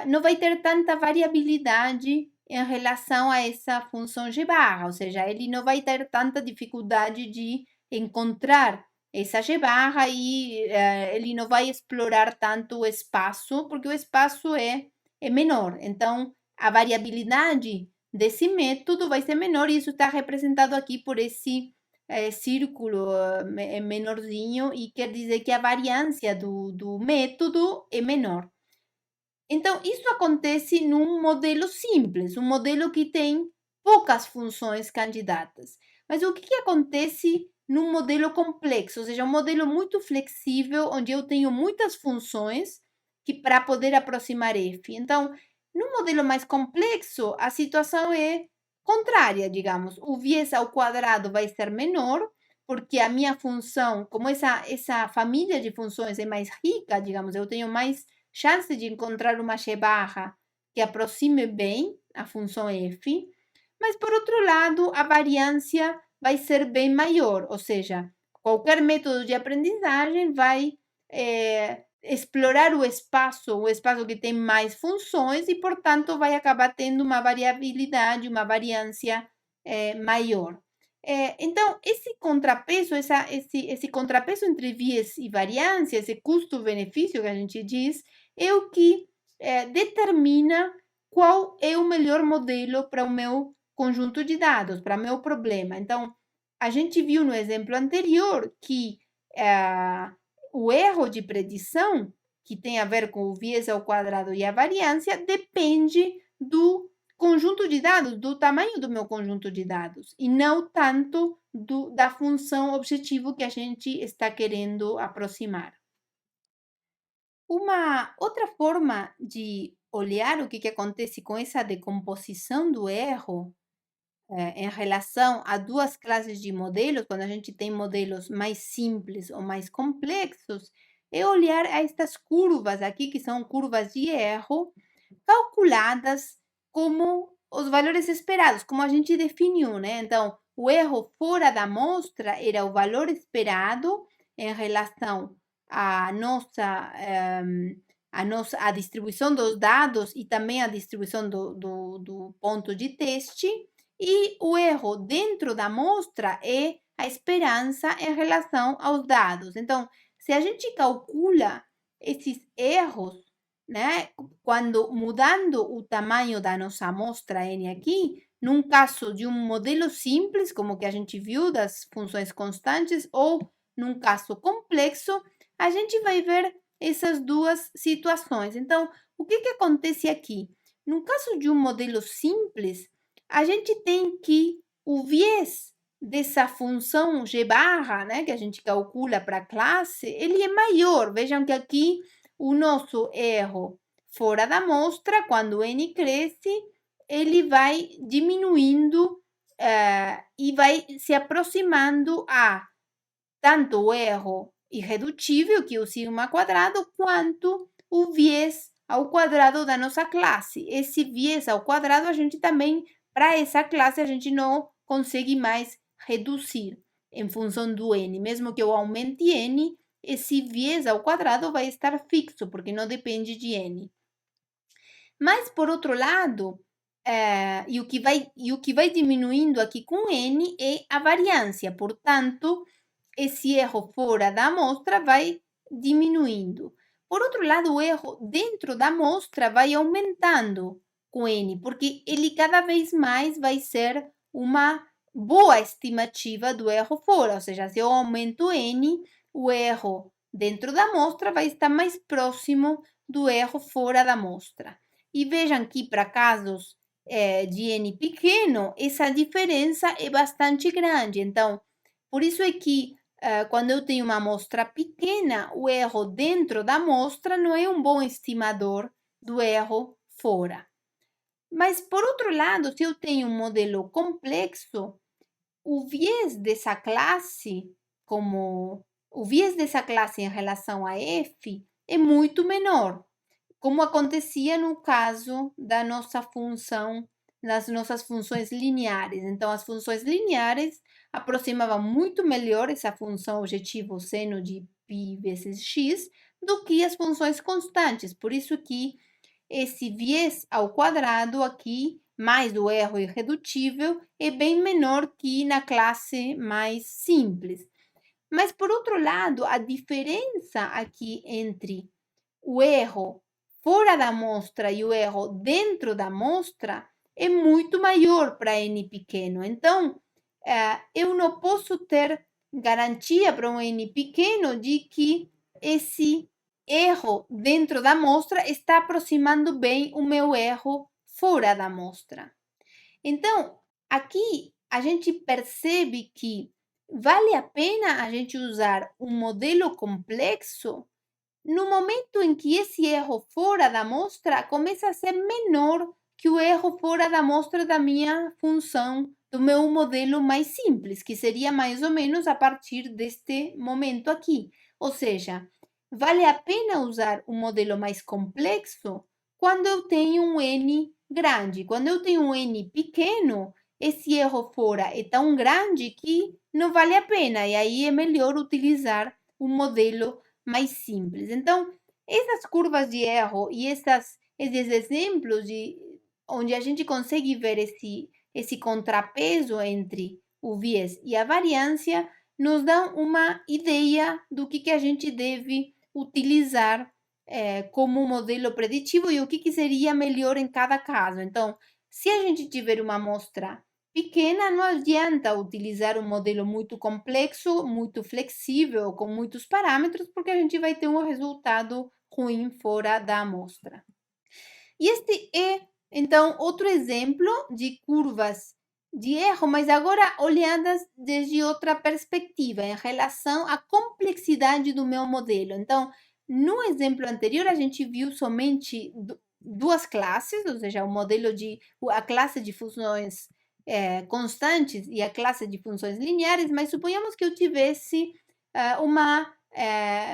não vai ter tanta variabilidade em relação a essa função g barra, ou seja, ele não vai ter tanta dificuldade de encontrar essa g barra e ele não vai explorar tanto o espaço, porque o espaço é menor. Então, a variabilidade desse método vai ser menor, e isso está representado aqui por esse círculo menorzinho, e quer dizer que a variância do método é menor. Então, isso acontece num modelo simples, um modelo que tem poucas funções candidatas. Mas o que acontece num modelo complexo, ou seja, um modelo muito flexível, onde eu tenho muitas funções para poder aproximar f? Então, num modelo mais complexo, a situação é contrária, digamos. O viés ao quadrado vai ser menor, porque a minha função, como essa família de funções é mais rica, digamos, eu tenho mais chance de encontrar uma g barra que aproxime bem a função f, mas por outro lado, a variância vai ser bem maior, ou seja, qualquer método de aprendizagem vai explorar o espaço que tem mais funções e, portanto, vai acabar tendo uma variabilidade, uma variância maior. Então, esse contrapeso, esse contrapeso entre viés e variância, esse custo-benefício que a gente diz, é o que determina qual é o melhor modelo para o meu conjunto de dados, para meu problema. Então, a gente viu no exemplo anterior que o erro de predição, que tem a ver com o viés ao quadrado e a variância, depende do conjunto de dados, do tamanho do meu conjunto de dados, e não tanto da função objetivo que a gente está querendo aproximar. Uma outra forma de olhar o que acontece com essa decomposição do erro em relação a duas classes de modelos, quando a gente tem modelos mais simples ou mais complexos, é olhar a estas curvas aqui, que são curvas de erro, calculadas como os valores esperados, como a gente definiu, né? Então, o erro fora da amostra era o valor esperado em relação à a distribuição dos dados e também a distribuição do ponto de teste, e o erro dentro da amostra é a esperança em relação aos dados. Então, se a gente calcula esses erros, né, quando mudando o tamanho da nossa amostra N aqui, num caso de um modelo simples, como o que a gente viu das funções constantes, ou num caso complexo, a gente vai ver essas duas situações. Então, o que acontece aqui? No caso de um modelo simples, a gente tem que o viés dessa função g barra, né, que a gente calcula para a classe, ele é maior. Vejam que aqui o nosso erro fora da amostra, quando n cresce, ele vai diminuindo e vai se aproximando a tanto o erro irredutível, que é o sigma quadrado, quanto o viés ao quadrado da nossa classe. Esse viés ao quadrado, a gente também, para essa classe, a gente não consegue mais reduzir em função do n. Mesmo que eu aumente n, esse viés ao quadrado vai estar fixo, porque não depende de n. Mas, por outro lado, e o que vai diminuindo aqui com n é a variância. Portanto, esse erro fora da amostra vai diminuindo. Por outro lado, o erro dentro da amostra vai aumentando com n, porque ele cada vez mais vai ser uma boa estimativa do erro fora. Ou seja, se eu aumento n, o erro dentro da amostra vai estar mais próximo do erro fora da amostra. E vejam que para casos de n pequeno, essa diferença é bastante grande. Então, por isso é que quando eu tenho uma amostra pequena, o erro dentro da amostra não é um bom estimador do erro fora. Mas, por outro lado, se eu tenho um modelo complexo, o viés dessa classe, como o viés dessa classe em relação a f, é muito menor, como acontecia no caso da nossa função, das nossas funções lineares. Então, as funções lineares aproximavam muito melhor essa função objetivo seno de π vezes x do que as funções constantes. Por isso que esse viés ao quadrado aqui, mais o erro irredutível, é bem menor que na classe mais simples. Mas, por outro lado, a diferença aqui entre o erro fora da amostra e o erro dentro da amostra é muito maior para n pequeno. Então, eu não posso ter garantia para um n pequeno de que esse erro dentro da amostra está aproximando bem o meu erro fora da amostra. Então, aqui a gente percebe que vale a pena a gente usar um modelo complexo no momento em que esse erro fora da amostra começa a ser menor que o erro fora da amostra da minha função, do meu modelo mais simples, que seria mais ou menos a partir deste momento aqui. Ou seja, vale a pena usar um modelo mais complexo quando eu tenho um N grande. Quando eu tenho um N pequeno, esse erro fora é tão grande que não vale a pena, e aí é melhor utilizar um modelo mais simples. Então, essas curvas de erro e esses exemplos onde a gente consegue ver esse contrapeso entre o viés e a variância, nos dão uma ideia do que a gente deve utilizar como modelo preditivo e o que seria melhor em cada caso. Então, se a gente tiver uma amostra pequena, não adianta utilizar um modelo muito complexo, muito flexível, com muitos parâmetros, porque a gente vai ter um resultado ruim fora da amostra. E este é, então, outro exemplo de curvas de erro, mas agora olhadas desde outra perspectiva, em relação à complexidade do meu modelo. Então, no exemplo anterior, a gente viu somente duas classes, ou seja, a classe de funções constantes e a classe de funções lineares, mas suponhamos que eu tivesse uma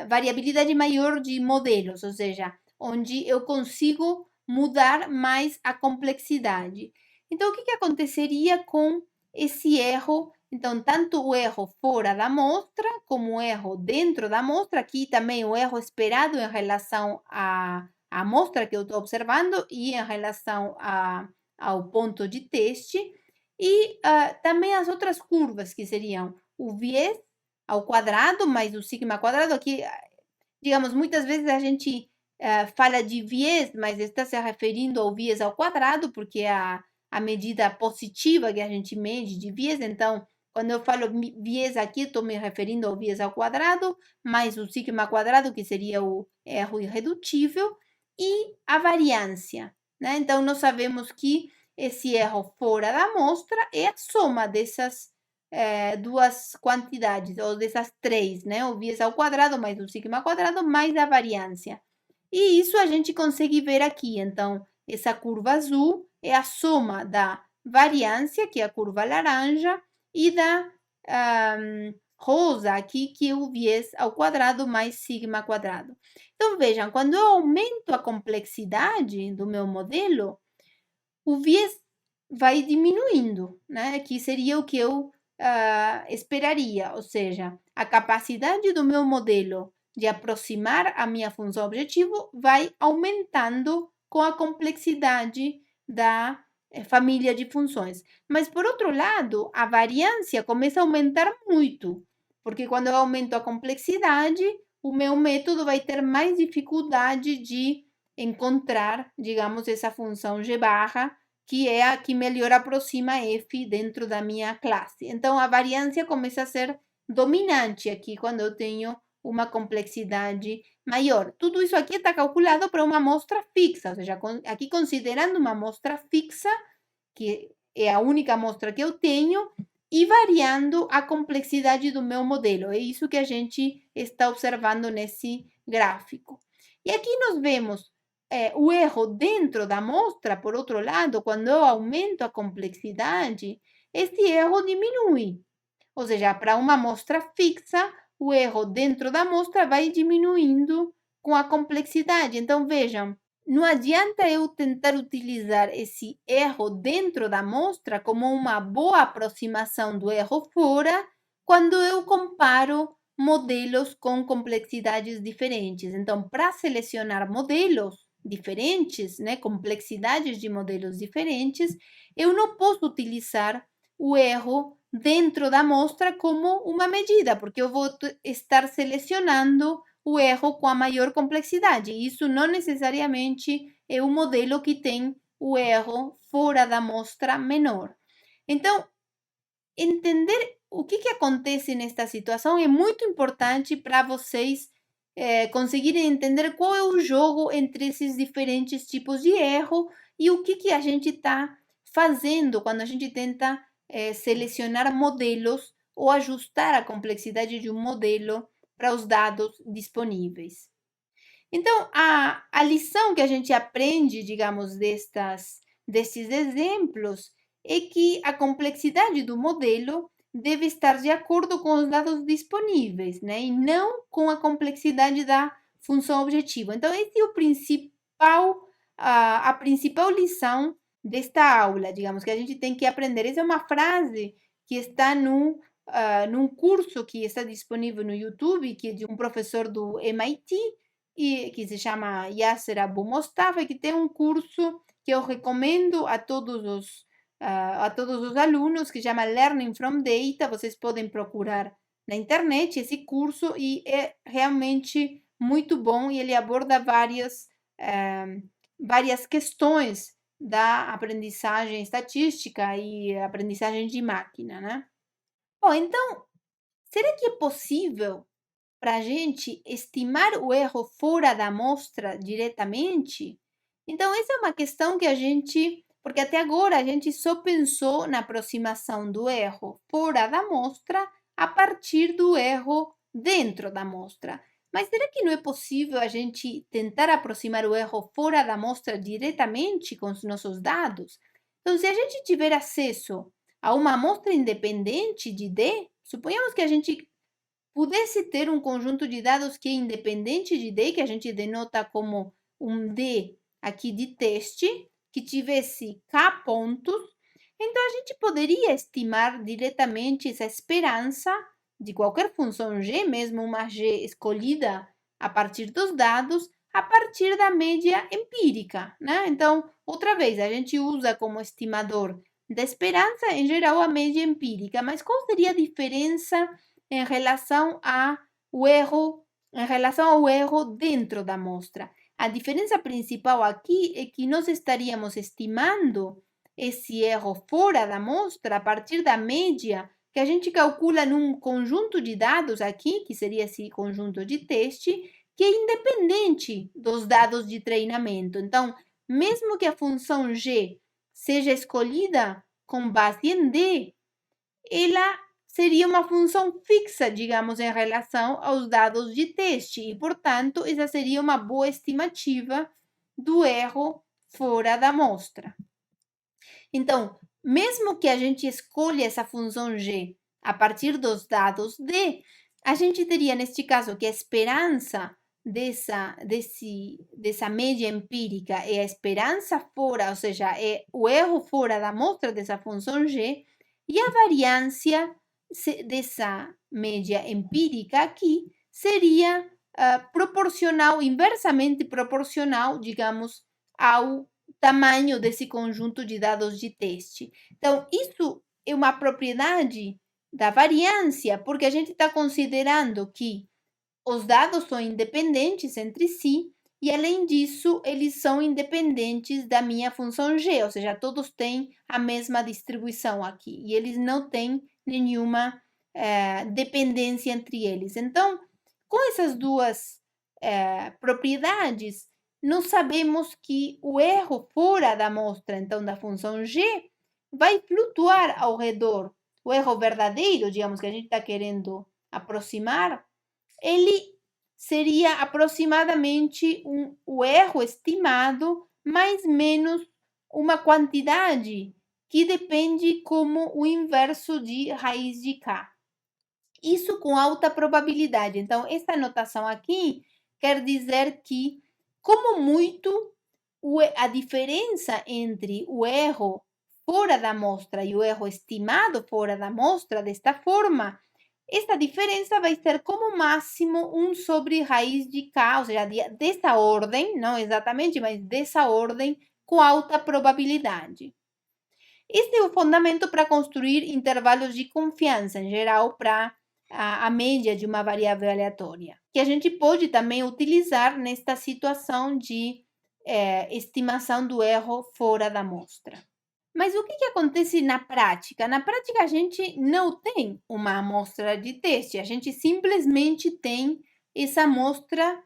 variabilidade maior de modelos, ou seja, onde eu consigo mudar mais a complexidade. Então, o que aconteceria com esse erro? Então, tanto o erro fora da amostra, como o erro dentro da amostra, aqui também o erro esperado em relação à amostra que eu estou observando e em relação ao ponto de teste, e também as outras curvas, que seriam o viés ao quadrado mais o sigma quadrado. Aqui, digamos, muitas vezes a gente fala de viés, mas está se referindo ao viés ao quadrado, porque é a medida positiva que a gente mede de viés. Então, quando eu falo viés aqui, estou me referindo ao viés ao quadrado, mais o sigma quadrado, que seria o erro irredutível, e a variância, né? Então, nós sabemos que esse erro fora da amostra é a soma dessas duas quantidades, ou dessas três, né? O viés ao quadrado mais o sigma quadrado mais a variância. E isso a gente consegue ver aqui. Então, essa curva azul é a soma da variância, que é a curva laranja, e da rosa aqui, que é o viés ao quadrado mais sigma quadrado. Então, vejam, quando eu aumento a complexidade do meu modelo, o viés vai diminuindo, né? Que seria o que eu esperaria, ou seja, a capacidade do meu modelo de aproximar a minha função objetivo vai aumentando com a complexidade da família de funções. Mas, por outro lado, a variância começa a aumentar muito, porque quando eu aumento a complexidade, o meu método vai ter mais dificuldade de encontrar, digamos, essa função g barra, que é a que melhor aproxima f dentro da minha classe. Então, a variância começa a ser dominante aqui quando eu tenho uma complexidade maior. Tudo isso aqui está calculado para uma amostra fixa, ou seja, aqui considerando uma amostra fixa, que é a única amostra que eu tenho, e variando a complexidade do meu modelo. É isso que a gente está observando nesse gráfico. E aqui nós vemos o erro dentro da amostra. Por outro lado, quando eu aumento a complexidade, esse erro diminui. Ou seja, para uma amostra fixa, o erro dentro da amostra vai diminuindo com a complexidade. Então, vejam, não adianta eu tentar utilizar esse erro dentro da amostra como uma boa aproximação do erro fora, quando eu comparo modelos com complexidades diferentes. Então, para selecionar modelos diferentes, né, complexidades de modelos diferentes, eu não posso utilizar o erro dentro da amostra como uma medida, porque eu vou estar selecionando o erro com a maior complexidade. Isso não necessariamente é um modelo que tem o erro fora da amostra menor. Então, entender o que acontece nesta situação é muito importante para vocês conseguirem entender qual é o jogo entre esses diferentes tipos de erro e o que a gente está fazendo quando a gente tenta selecionar modelos ou ajustar a complexidade de um modelo para os dados disponíveis. Então, a lição que a gente aprende, digamos, destes exemplos é que a complexidade do modelo deve estar de acordo com os dados disponíveis, né? E não com a complexidade da função objetivo. Então, esse é o principal, a principal lição desta aula, digamos, que a gente tem que aprender. Essa é uma frase que está num curso que está disponível no YouTube, que é de um professor do MIT, e, que se chama Yasser Abu Mostafa, que tem um curso que eu recomendo a todos os alunos, que chama Learning from Data. Vocês podem procurar na internet esse curso e é realmente muito bom, e ele aborda várias questões da aprendizagem estatística e aprendizagem de máquina, né? Bom, então, será que é possível para a gente estimar o erro fora da amostra diretamente? Então, essa é uma questão que a gente. Porque até agora a gente só pensou na aproximação do erro fora da amostra a partir do erro dentro da amostra. Mas será que não é possível a gente tentar aproximar o erro fora da amostra diretamente com os nossos dados? Então, se a gente tiver acesso a uma amostra independente de D, suponhamos que a gente pudesse ter um conjunto de dados que é independente de D, que a gente denota como um D aqui de teste, que tivesse K pontos, então a gente poderia estimar diretamente essa esperança de qualquer função G, mesmo uma G escolhida a partir dos dados, a partir da média empírica, né? Então, outra vez, a gente usa como estimador da esperança, em geral, a média empírica, mas qual seria a diferença em relação ao erro dentro da amostra? A diferença principal aqui é que nós estaríamos estimando esse erro fora da amostra a partir da média que a gente calcula num conjunto de dados aqui, que seria esse conjunto de teste, que é independente dos dados de treinamento. Então, mesmo que a função G seja escolhida com base em D, ela seria uma função fixa, digamos, em relação aos dados de teste, e, portanto, essa seria uma boa estimativa do erro fora da amostra. Então, mesmo que a gente escolha essa função G a partir dos dados D, a gente teria, neste caso, que a esperança dessa média empírica é a esperança fora, ou seja, é o erro fora da amostra dessa função G, e a variância dessa média empírica aqui seria proporcional, inversamente proporcional, digamos, ao tamanho desse conjunto de dados de teste. Então, isso é uma propriedade da variância, porque a gente está considerando que os dados são independentes entre si e, além disso, eles são independentes da minha função G, ou seja, todos têm a mesma distribuição aqui e eles não têm nenhuma dependência entre eles. Então, com essas duas propriedades, nós sabemos que o erro fora da amostra, então, da função G, vai flutuar ao redor. O erro verdadeiro, digamos, que a gente está querendo aproximar, ele seria aproximadamente o erro estimado mais menos uma quantidade que depende como o inverso de raiz de K. Isso com alta probabilidade. Então, essa anotação aqui quer dizer que, como muito, a diferença entre o erro fora da amostra e o erro estimado fora da amostra, desta forma, essa diferença vai ser como máximo 1 sobre raiz de K, ou seja, dessa ordem, não exatamente, mas dessa ordem, com alta probabilidade. Esse é o fundamento para construir intervalos de confiança, em geral, para a média de uma variável aleatória, que a gente pode também utilizar nesta situação de estimação do erro fora da amostra. Mas o que acontece na prática? Na prática, a gente não tem uma amostra de teste, a gente simplesmente tem essa amostra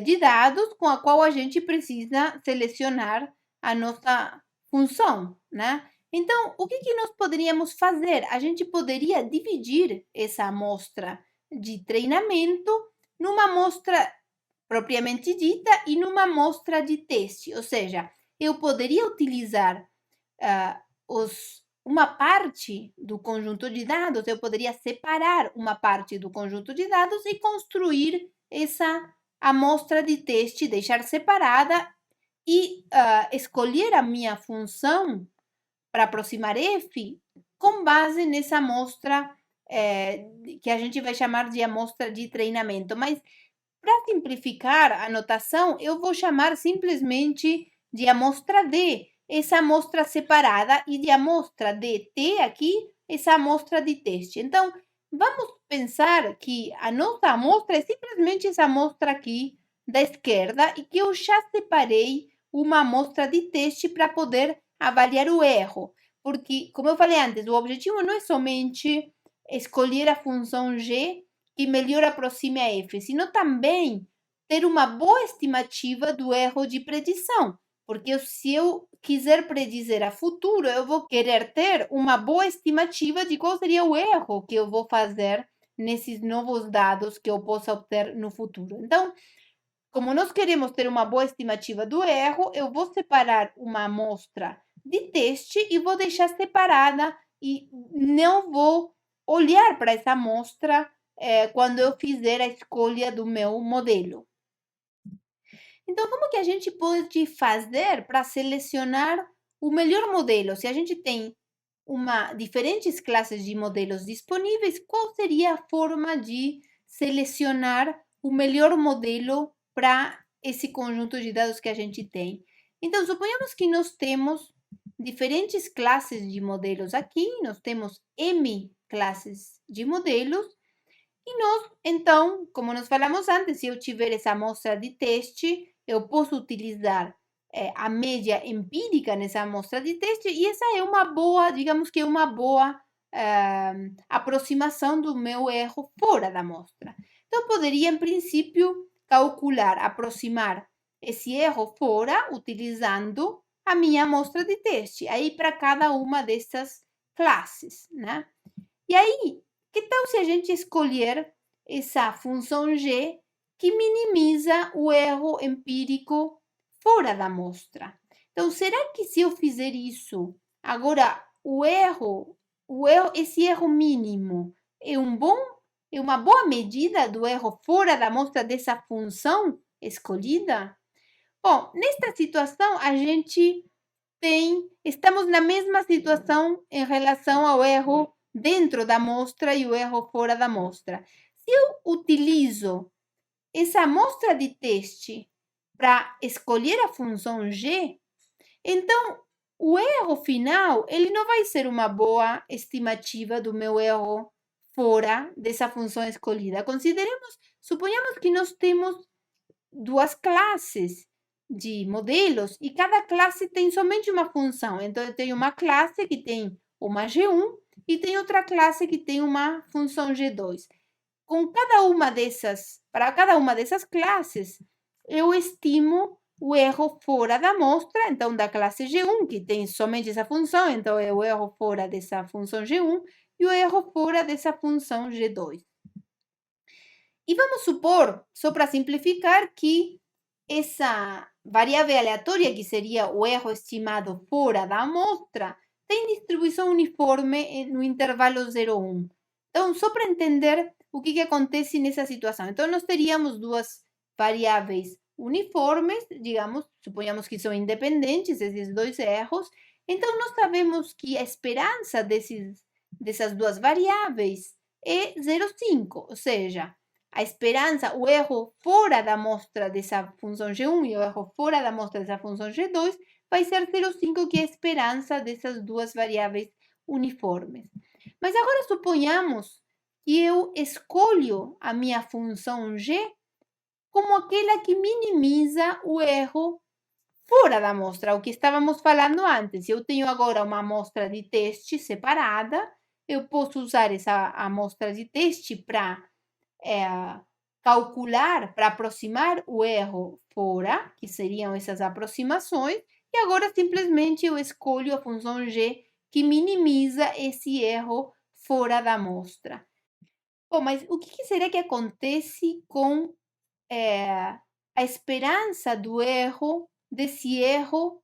de dados com a qual a gente precisa selecionar a nossa função, né? Então, o que nós poderíamos fazer? A gente poderia dividir essa amostra de treinamento numa amostra propriamente dita e numa amostra de teste, ou seja, eu poderia utilizar uma parte do conjunto de dados, eu poderia separar uma parte do conjunto de dados e construir essa amostra de teste, deixar separada e escolher a minha função para aproximar f com base nessa amostra que a gente vai chamar de amostra de treinamento. Mas para simplificar a notação, eu vou chamar simplesmente de amostra D, essa amostra separada, e de amostra de T aqui, essa amostra de teste. Então, vamos pensar que a nossa amostra é simplesmente essa amostra aqui da esquerda e que eu já separei uma amostra de teste para poder avaliar o erro. Porque, como eu falei antes, o objetivo não é somente escolher a função G que melhor aproxime a f, sino também ter uma boa estimativa do erro de predição. Porque se eu quiser predizer a futuro, eu vou querer ter uma boa estimativa de qual seria o erro que eu vou fazer nesses novos dados que eu possa obter no futuro. Então, como nós queremos ter uma boa estimativa do erro, eu vou separar uma amostra de teste e vou deixar separada e não vou olhar para essa amostra quando eu fizer a escolha do meu modelo. Então, como que a gente pode fazer para selecionar o melhor modelo? Se a gente tem diferentes classes de modelos disponíveis, qual seria a forma de selecionar o melhor modelo para esse conjunto de dados que a gente tem? Então, suponhamos que nós temos diferentes classes de modelos aqui, nós temos M classes de modelos, e nós, então, como nós falamos antes, se eu tiver essa amostra de teste, eu posso utilizar a média empírica nessa amostra de teste, e essa é uma boa, digamos que é uma boa aproximação do meu erro fora da amostra. Então, eu poderia, em princípio, calcular, aproximar esse erro fora, utilizando a minha amostra de teste, aí para cada uma dessas classes, né? E aí, que tal se a gente escolher essa função G que minimiza o erro empírico fora da amostra? Então, será que se eu fizer isso, agora esse erro mínimo é é uma boa medida do erro fora da amostra dessa função escolhida? Bom, nesta situação a gente estamos na mesma situação em relação ao erro dentro da amostra e o erro fora da amostra. Se eu utilizo essa amostra de teste para escolher a função G, então o erro final ele não vai ser uma boa estimativa do meu erro fora dessa função escolhida. Suponhamos que nós temos duas classes de modelos e cada classe tem somente uma função. Então, eu tenho uma classe que tem uma G1 e tem outra classe que tem uma função G2. Para cada uma dessas classes, eu estimo o erro fora da amostra, então da classe G1, que tem somente essa função, então é o erro fora dessa função G1 e o erro fora dessa função G2. E vamos supor, só para simplificar, que essa variável aleatória, que seria o erro estimado fora da amostra, tem distribuição uniforme no intervalo 0, 1. Então, só para entender o que acontece nessa situação. Então, nós teríamos duas variáveis uniformes, digamos, suponhamos que são independentes, esses dois erros. Então, nós sabemos que a esperança dessas duas variáveis é 0,5, ou seja, a esperança, o erro fora da amostra dessa função G1 e o erro fora da amostra dessa função G2 vai ser 0,5, que é a esperança dessas duas variáveis uniformes. Mas agora suponhamos que eu escolho a minha função G como aquela que minimiza o erro fora da amostra, o que estávamos falando antes. Se eu tenho agora uma amostra de teste separada, eu posso usar essa amostra de teste para calcular, para aproximar o erro fora, que seriam essas aproximações, e agora simplesmente eu escolho a função G que minimiza esse erro fora da amostra. Bom, mas o que será que acontece com a esperança do erro, desse erro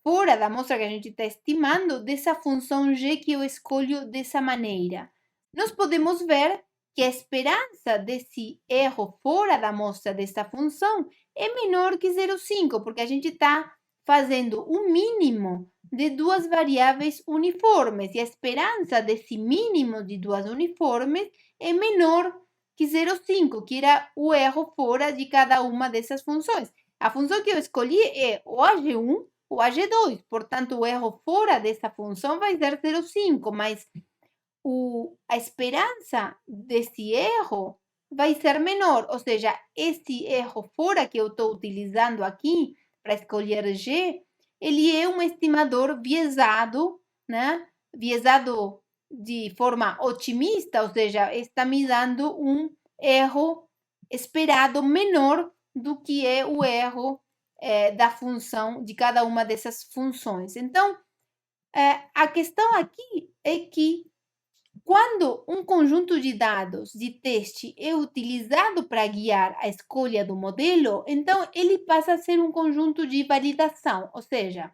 fora da amostra que a gente está estimando dessa função g que eu escolho dessa maneira. Nós podemos ver que a esperança desse erro fora da amostra dessa função é menor que 0,5, porque a gente está fazendo o mínimo de duas variáveis uniformes, e a esperança desse mínimo de duas uniformes é menor que 0,5, que era o erro fora de cada uma dessas funções. A função que eu escolhi é ou a G1 ou a G2, portanto, o erro fora dessa função vai ser 0,5, mas a esperança desse erro vai ser menor, ou seja, esse erro fora que eu estou utilizando aqui para escolher G, ele é um estimador viesado, né? Viesado de forma otimista, ou seja, está me dando um erro esperado menor do que é o erro da função, de cada uma dessas funções. Então, a questão aqui é que quando um conjunto de dados de teste é utilizado para guiar a escolha do modelo, então ele passa a ser um conjunto de validação, ou seja,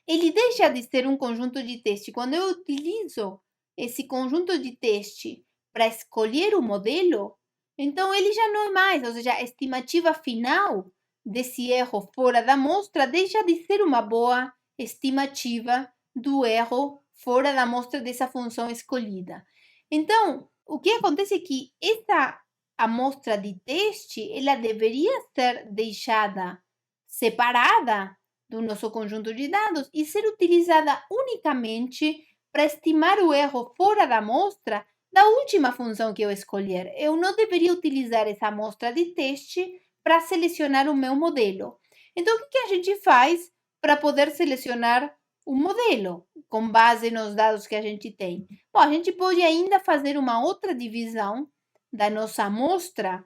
ele deixa de ser um conjunto de teste. Quando eu utilizo esse conjunto de teste para escolher o modelo, então ele já não é mais, ou seja, a estimativa final desse erro fora da amostra deixa de ser uma boa estimativa do erro fora da amostra dessa função escolhida. Então, o que acontece é que essa amostra de teste, ela deveria ser deixada separada do nosso conjunto de dados e ser utilizada unicamente para estimar o erro fora da amostra da última função que eu escolher. Eu não deveria utilizar essa amostra de teste para selecionar o meu modelo. Então, o que a gente faz para poder selecionar o modelo com base nos dados que a gente tem? Bom, a gente pode ainda fazer uma outra divisão da nossa amostra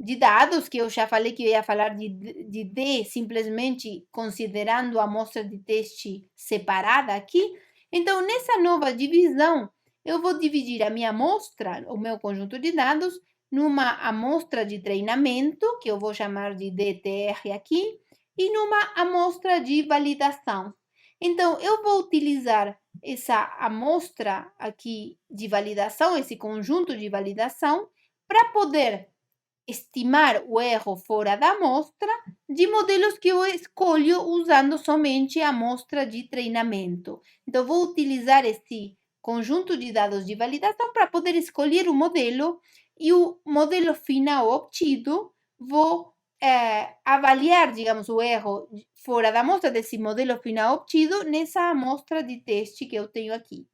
de dados, que eu já falei que eu ia falar de D, simplesmente considerando a amostra de teste separada aqui. Então, nessa nova divisão, eu vou dividir a minha amostra, o meu conjunto de dados, numa amostra de treinamento, que eu vou chamar de DTR aqui, e numa amostra de validação. Então, eu vou utilizar essa amostra aqui de validação, esse conjunto de validação, para poder estimar o erro fora da amostra de modelos que eu escolho usando somente a amostra de treinamento. Então, vou utilizar esse conjunto de dados de validação para poder escolher o modelo e o modelo final obtido, vou avaliar, digamos, o erro fora da amostra desse modelo final obtido nessa amostra de teste que eu tenho aqui.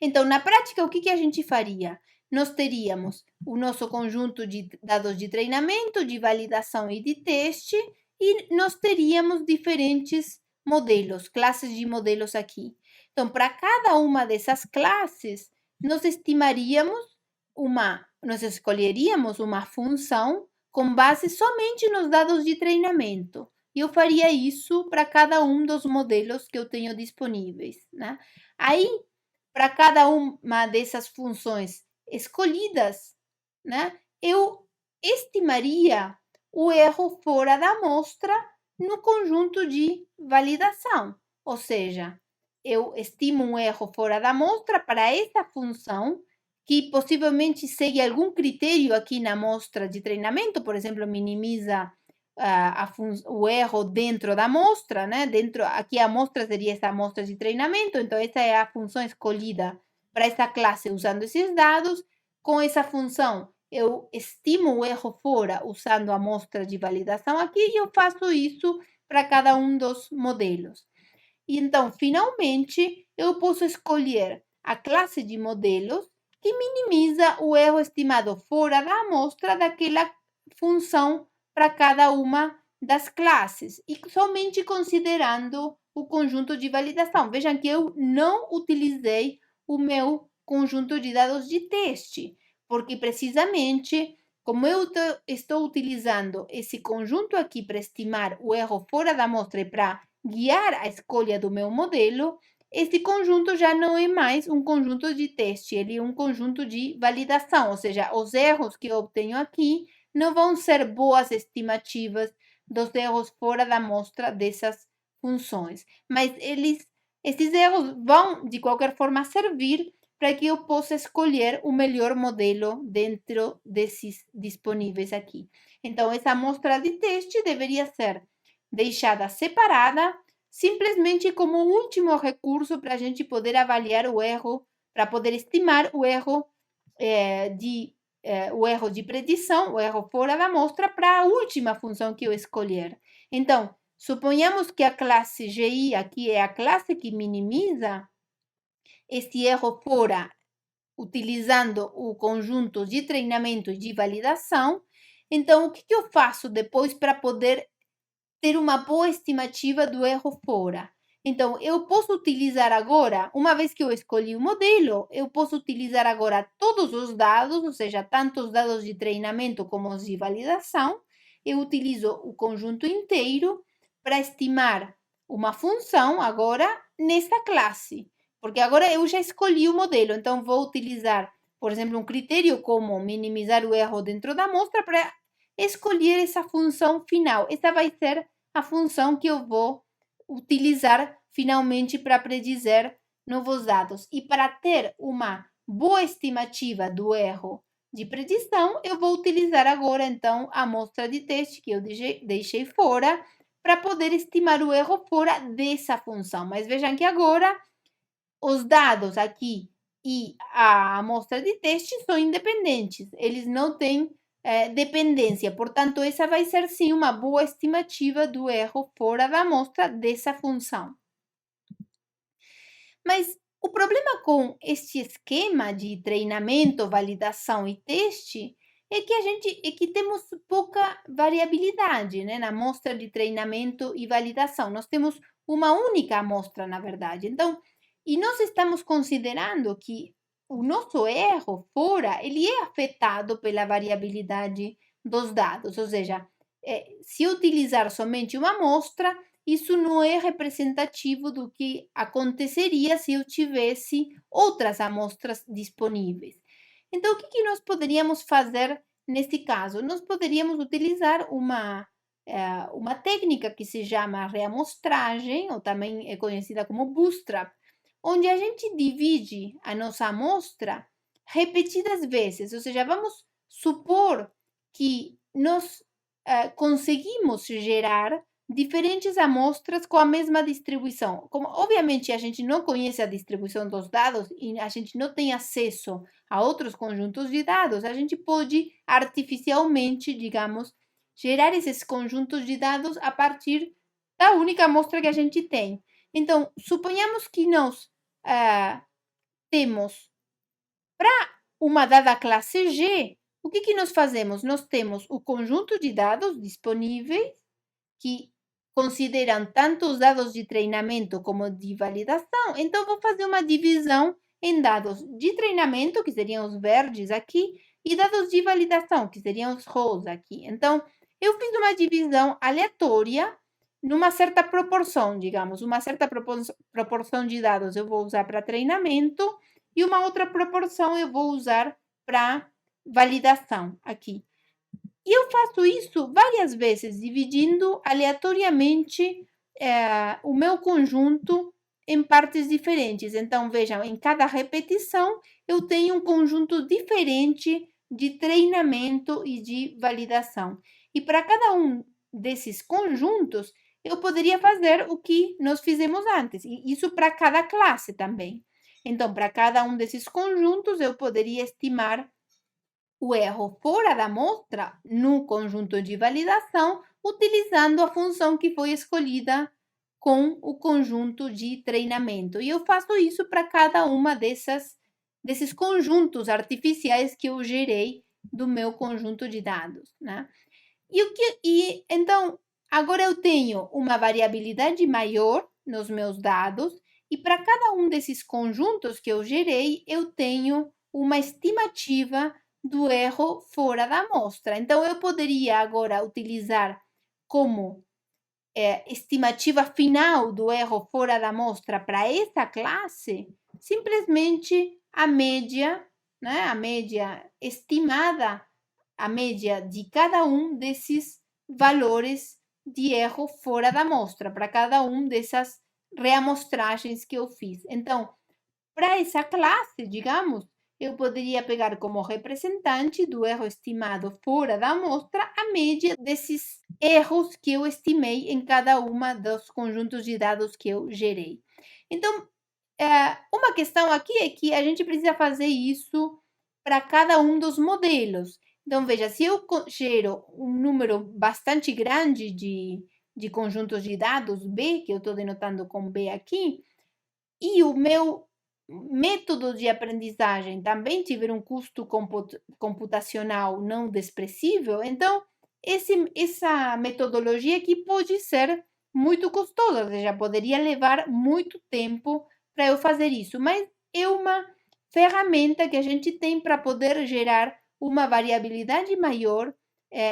Então, na prática, o que a gente faria? Nós teríamos o nosso conjunto de dados de treinamento, de validação e de teste, e nós teríamos diferentes modelos, classes de modelos aqui. Então, para cada uma dessas classes, nós escolheríamos uma função com base somente nos dados de treinamento. E eu faria isso para cada um dos modelos que eu tenho disponíveis, né? Aí, para cada uma dessas funções escolhidas, né, eu estimaria o erro fora da amostra no conjunto de validação. Ou seja, eu estimo um erro fora da amostra para essa função que possivelmente segue algum critério aqui na amostra de treinamento, por exemplo, minimiza o erro dentro da amostra, né? Aqui a amostra seria essa amostra de treinamento, então essa é a função escolhida para essa classe usando esses dados. Com essa função, eu estimo o erro fora usando a amostra de validação aqui e eu faço isso para cada um dos modelos. E então, finalmente, eu posso escolher a classe de modelos que minimiza o erro estimado fora da amostra daquela função para cada uma das classes, e somente considerando o conjunto de validação. Vejam que eu não utilizei o meu conjunto de dados de teste, porque precisamente, como eu estou utilizando esse conjunto aqui para estimar o erro fora da amostra e para guiar a escolha do meu modelo, esse conjunto já não é mais um conjunto de teste, ele é um conjunto de validação, ou seja, os erros que eu obtenho aqui não vão ser boas estimativas dos erros fora da amostra dessas funções. Mas esses erros vão, de qualquer forma, servir para que eu possa escolher o melhor modelo dentro desses disponíveis aqui. Então, essa amostra de teste deveria ser deixada separada, simplesmente como último recurso para a gente poder avaliar o erro, para poder estimar o erro o erro de predição, o erro fora da amostra, para a última função que eu escolher. Então, suponhamos que a classe GI aqui é a classe que minimiza esse erro fora utilizando o conjunto de treinamento e de validação. Então, o que eu faço depois para poder ter uma boa estimativa do erro fora? Então, eu posso utilizar agora, uma vez que eu escolhi o modelo, eu posso utilizar agora todos os dados, ou seja, tanto os dados de treinamento como os de validação. Eu utilizo o conjunto inteiro para estimar uma função agora nesta classe, porque agora eu já escolhi o modelo, então vou utilizar, por exemplo, um critério como minimizar o erro dentro da amostra para escolher essa função final. Essa vai ser a função que eu vou utilizar finalmente para predizer novos dados. E para ter uma boa estimativa do erro de predição, eu vou utilizar agora, então, a amostra de teste que eu deixei fora para poder estimar o erro fora dessa função. Mas vejam que agora os dados aqui e a amostra de teste são independentes, eles não têm dependência, portanto, essa vai ser sim uma boa estimativa do erro fora da amostra dessa função. Mas o problema com este esquema de treinamento, validação e teste é que temos pouca variabilidade, né, na amostra de treinamento e validação. Nós temos uma única amostra, na verdade. Então, e nós estamos considerando que o nosso erro fora, ele é afetado pela variabilidade dos dados, ou seja, se utilizar somente uma amostra, isso não é representativo do que aconteceria se eu tivesse outras amostras disponíveis. Então, o que nós poderíamos fazer nesse caso? Nós poderíamos utilizar uma técnica que se chama reamostragem, ou também é conhecida como bootstrap, onde a gente divide a nossa amostra repetidas vezes, ou seja, vamos supor que nós conseguimos gerar diferentes amostras com a mesma distribuição. Como, obviamente, a gente não conhece a distribuição dos dados e a gente não tem acesso a outros conjuntos de dados, a gente pode artificialmente, digamos, gerar esses conjuntos de dados a partir da única amostra que a gente tem. Então, suponhamos que nós temos para uma dada classe G, o que nós fazemos? Nós temos o conjunto de dados disponíveis que consideram tanto os dados de treinamento como de validação. Então, vou fazer uma divisão em dados de treinamento, que seriam os verdes aqui, e dados de validação, que seriam os rosa aqui. Então, eu fiz uma divisão aleatória numa certa proporção, digamos, uma certa proporção de dados eu vou usar para treinamento e uma outra proporção eu vou usar para validação aqui. E eu faço isso várias vezes, dividindo aleatoriamente o meu conjunto em partes diferentes. Então, vejam, em cada repetição eu tenho um conjunto diferente de treinamento e de validação. E para cada um desses conjuntos, eu poderia fazer o que nós fizemos antes, e isso para cada classe também. Então, para cada um desses conjuntos, eu poderia estimar o erro fora da amostra no conjunto de validação, utilizando a função que foi escolhida com o conjunto de treinamento. E eu faço isso para cada uma desses conjuntos artificiais que eu gerei do meu conjunto de dados, né? E então, agora eu tenho uma variabilidade maior nos meus dados, e para cada um desses conjuntos que eu gerei, eu tenho uma estimativa do erro fora da amostra. Então, eu poderia agora utilizar como estimativa final do erro fora da amostra para essa classe, simplesmente a média, né? A média estimada, a média de cada um desses valores de erro fora da amostra, para cada dessas reamostragens que eu fiz. Então, para essa classe, digamos, eu poderia pegar como representante do erro estimado fora da amostra a média desses erros que eu estimei em cada uma dos conjuntos de dados que eu gerei. Então, uma questão aqui é que a gente precisa fazer isso para cada dos modelos. Então, veja, se eu gero um número bastante grande de conjuntos de dados B, que eu estou denotando com B aqui, e o meu método de aprendizagem também tiver um custo computacional não desprezível, então essa metodologia aqui pode ser muito custosa, ou seja, poderia levar muito tempo para eu fazer isso, mas é uma ferramenta que a gente tem para poder gerar uma variabilidade maior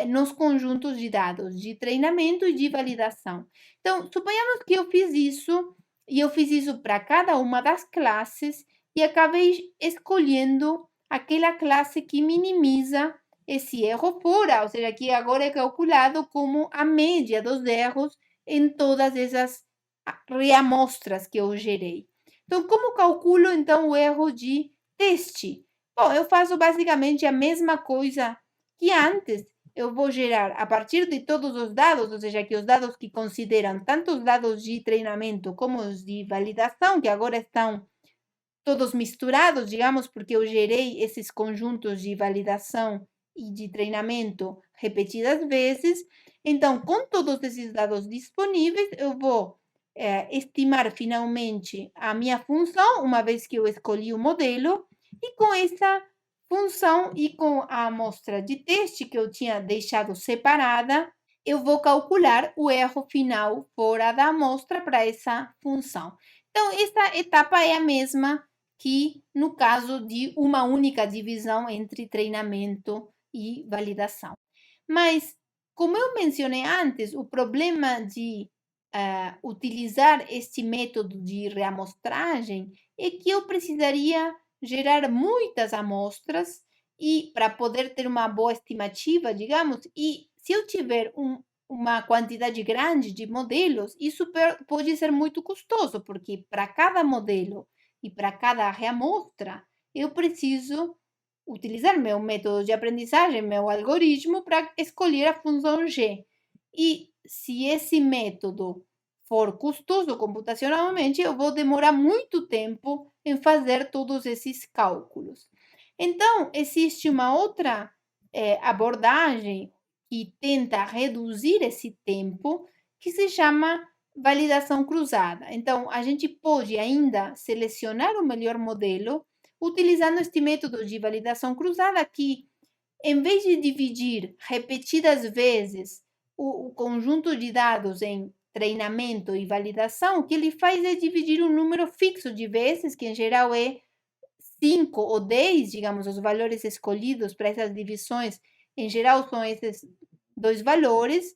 nos conjuntos de dados de treinamento e de validação. Então, suponhamos que eu fiz isso e eu fiz isso para cada uma das classes e acabei escolhendo aquela classe que minimiza esse erro fora, ou seja, que agora é calculado como a média dos erros em todas essas reamostras que eu gerei. Então, como calculo então o erro de teste? Bom, eu faço basicamente a mesma coisa que antes. Eu vou gerar a partir de todos os dados, ou seja, que os dados que consideram tanto os dados de treinamento como os de validação, que agora estão todos misturados, digamos, porque eu gerei esses conjuntos de validação e de treinamento repetidas vezes. Então, com todos esses dados disponíveis, eu vou estimar finalmente a minha função, uma vez que eu escolhi o modelo, e com essa função e com a amostra de teste que eu tinha deixado separada, eu vou calcular o erro final fora da amostra para essa função. Então, essa etapa é a mesma que no caso de uma única divisão entre treinamento e validação. Mas, como eu mencionei antes, o problema de utilizar este método de reamostragem é que eu precisaria gerar muitas amostras e para poder ter uma boa estimativa, digamos, e se eu tiver uma quantidade grande de modelos, isso pode ser muito custoso, porque para cada modelo e para cada reamostra, eu preciso utilizar meu método de aprendizagem, meu algoritmo, para escolher a função G. E se esse método for custoso computacionalmente, eu vou demorar muito tempo em fazer todos esses cálculos. Então, existe uma outra abordagem que tenta reduzir esse tempo, que se chama validação cruzada. Então, a gente pode ainda selecionar o melhor modelo utilizando este método de validação cruzada que, em vez de dividir repetidas vezes o conjunto de dados em treinamento e validação, o que ele faz é dividir um número fixo de vezes, que em geral é 5 ou 10, digamos, os valores escolhidos para essas divisões, em geral são esses dois valores.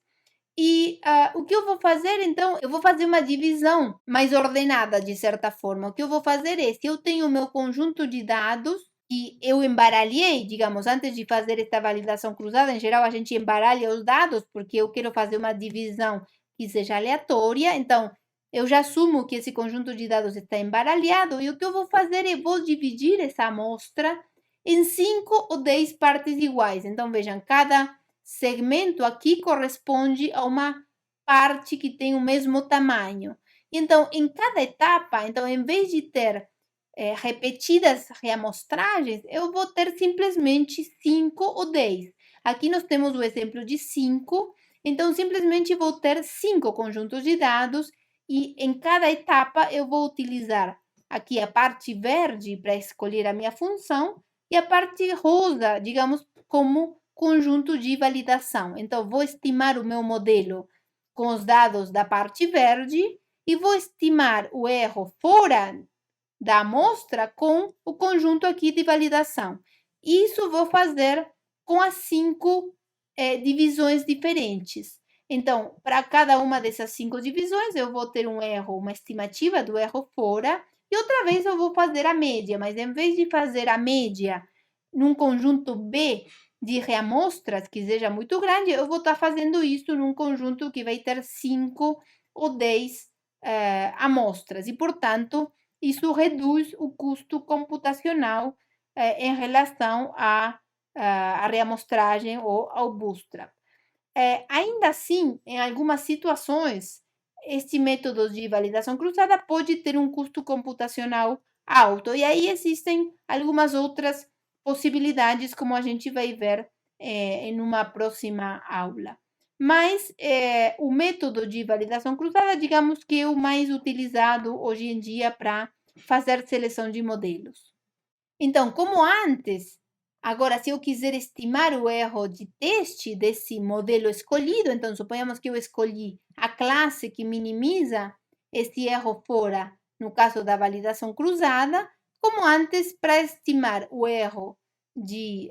E o que eu vou fazer, então, eu vou fazer uma divisão mais ordenada, de certa forma. O que eu vou fazer é, se eu tenho o meu conjunto de dados e eu embaralhei, digamos, antes de fazer esta validação cruzada, em geral a gente embaralha os dados, porque eu quero fazer uma divisão que seja aleatória, então eu já assumo que esse conjunto de dados está embaralhado, e o que eu vou fazer é, vou dividir essa amostra em 5 ou 10 partes iguais. Então, vejam, cada segmento aqui corresponde a uma parte que tem o mesmo tamanho. Então, em cada etapa, então, em vez de ter repetidas reamostragens, eu vou ter simplesmente 5 ou 10. Aqui nós temos o exemplo de 5, então simplesmente vou ter 5 conjuntos de dados e em cada etapa eu vou utilizar aqui a parte verde para escolher a minha função e a parte rosa, digamos, como conjunto de validação. Então, vou estimar o meu modelo com os dados da parte verde e vou estimar o erro fora da amostra com o conjunto aqui de validação. Isso vou fazer com as 5 divisões diferentes. Então, para cada uma dessas 5 divisões, eu vou ter um erro, uma estimativa do erro fora, e outra vez eu vou fazer a média, mas em vez de fazer a média num conjunto B, de reamostras que seja muito grande, eu vou estar fazendo isso num conjunto que vai ter 5 ou 10 amostras, e, portanto, isso reduz o custo computacional em relação à reamostragem ou ao bootstrap. Ainda assim, em algumas situações, este método de validação cruzada pode ter um custo computacional alto, e aí existem algumas outras possibilidades, como a gente vai ver em uma próxima aula. Mas o método de validação cruzada, digamos que é o mais utilizado hoje em dia para fazer seleção de modelos. Então, como antes, agora, se eu quiser estimar o erro de teste desse modelo escolhido, então, suponhamos que eu escolhi a classe que minimiza esse erro fora, no caso da validação cruzada, como antes, para estimar o erro de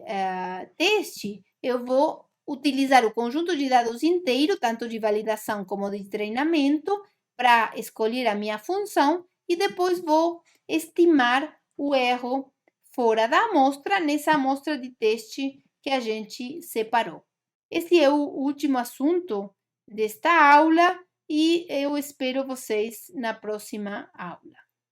teste, eu vou utilizar o conjunto de dados inteiro, tanto de validação como de treinamento, para escolher a minha função, e depois vou estimar o erro fora da amostra, nessa amostra de teste que a gente separou. Esse é o último assunto desta aula, e eu espero vocês na próxima aula.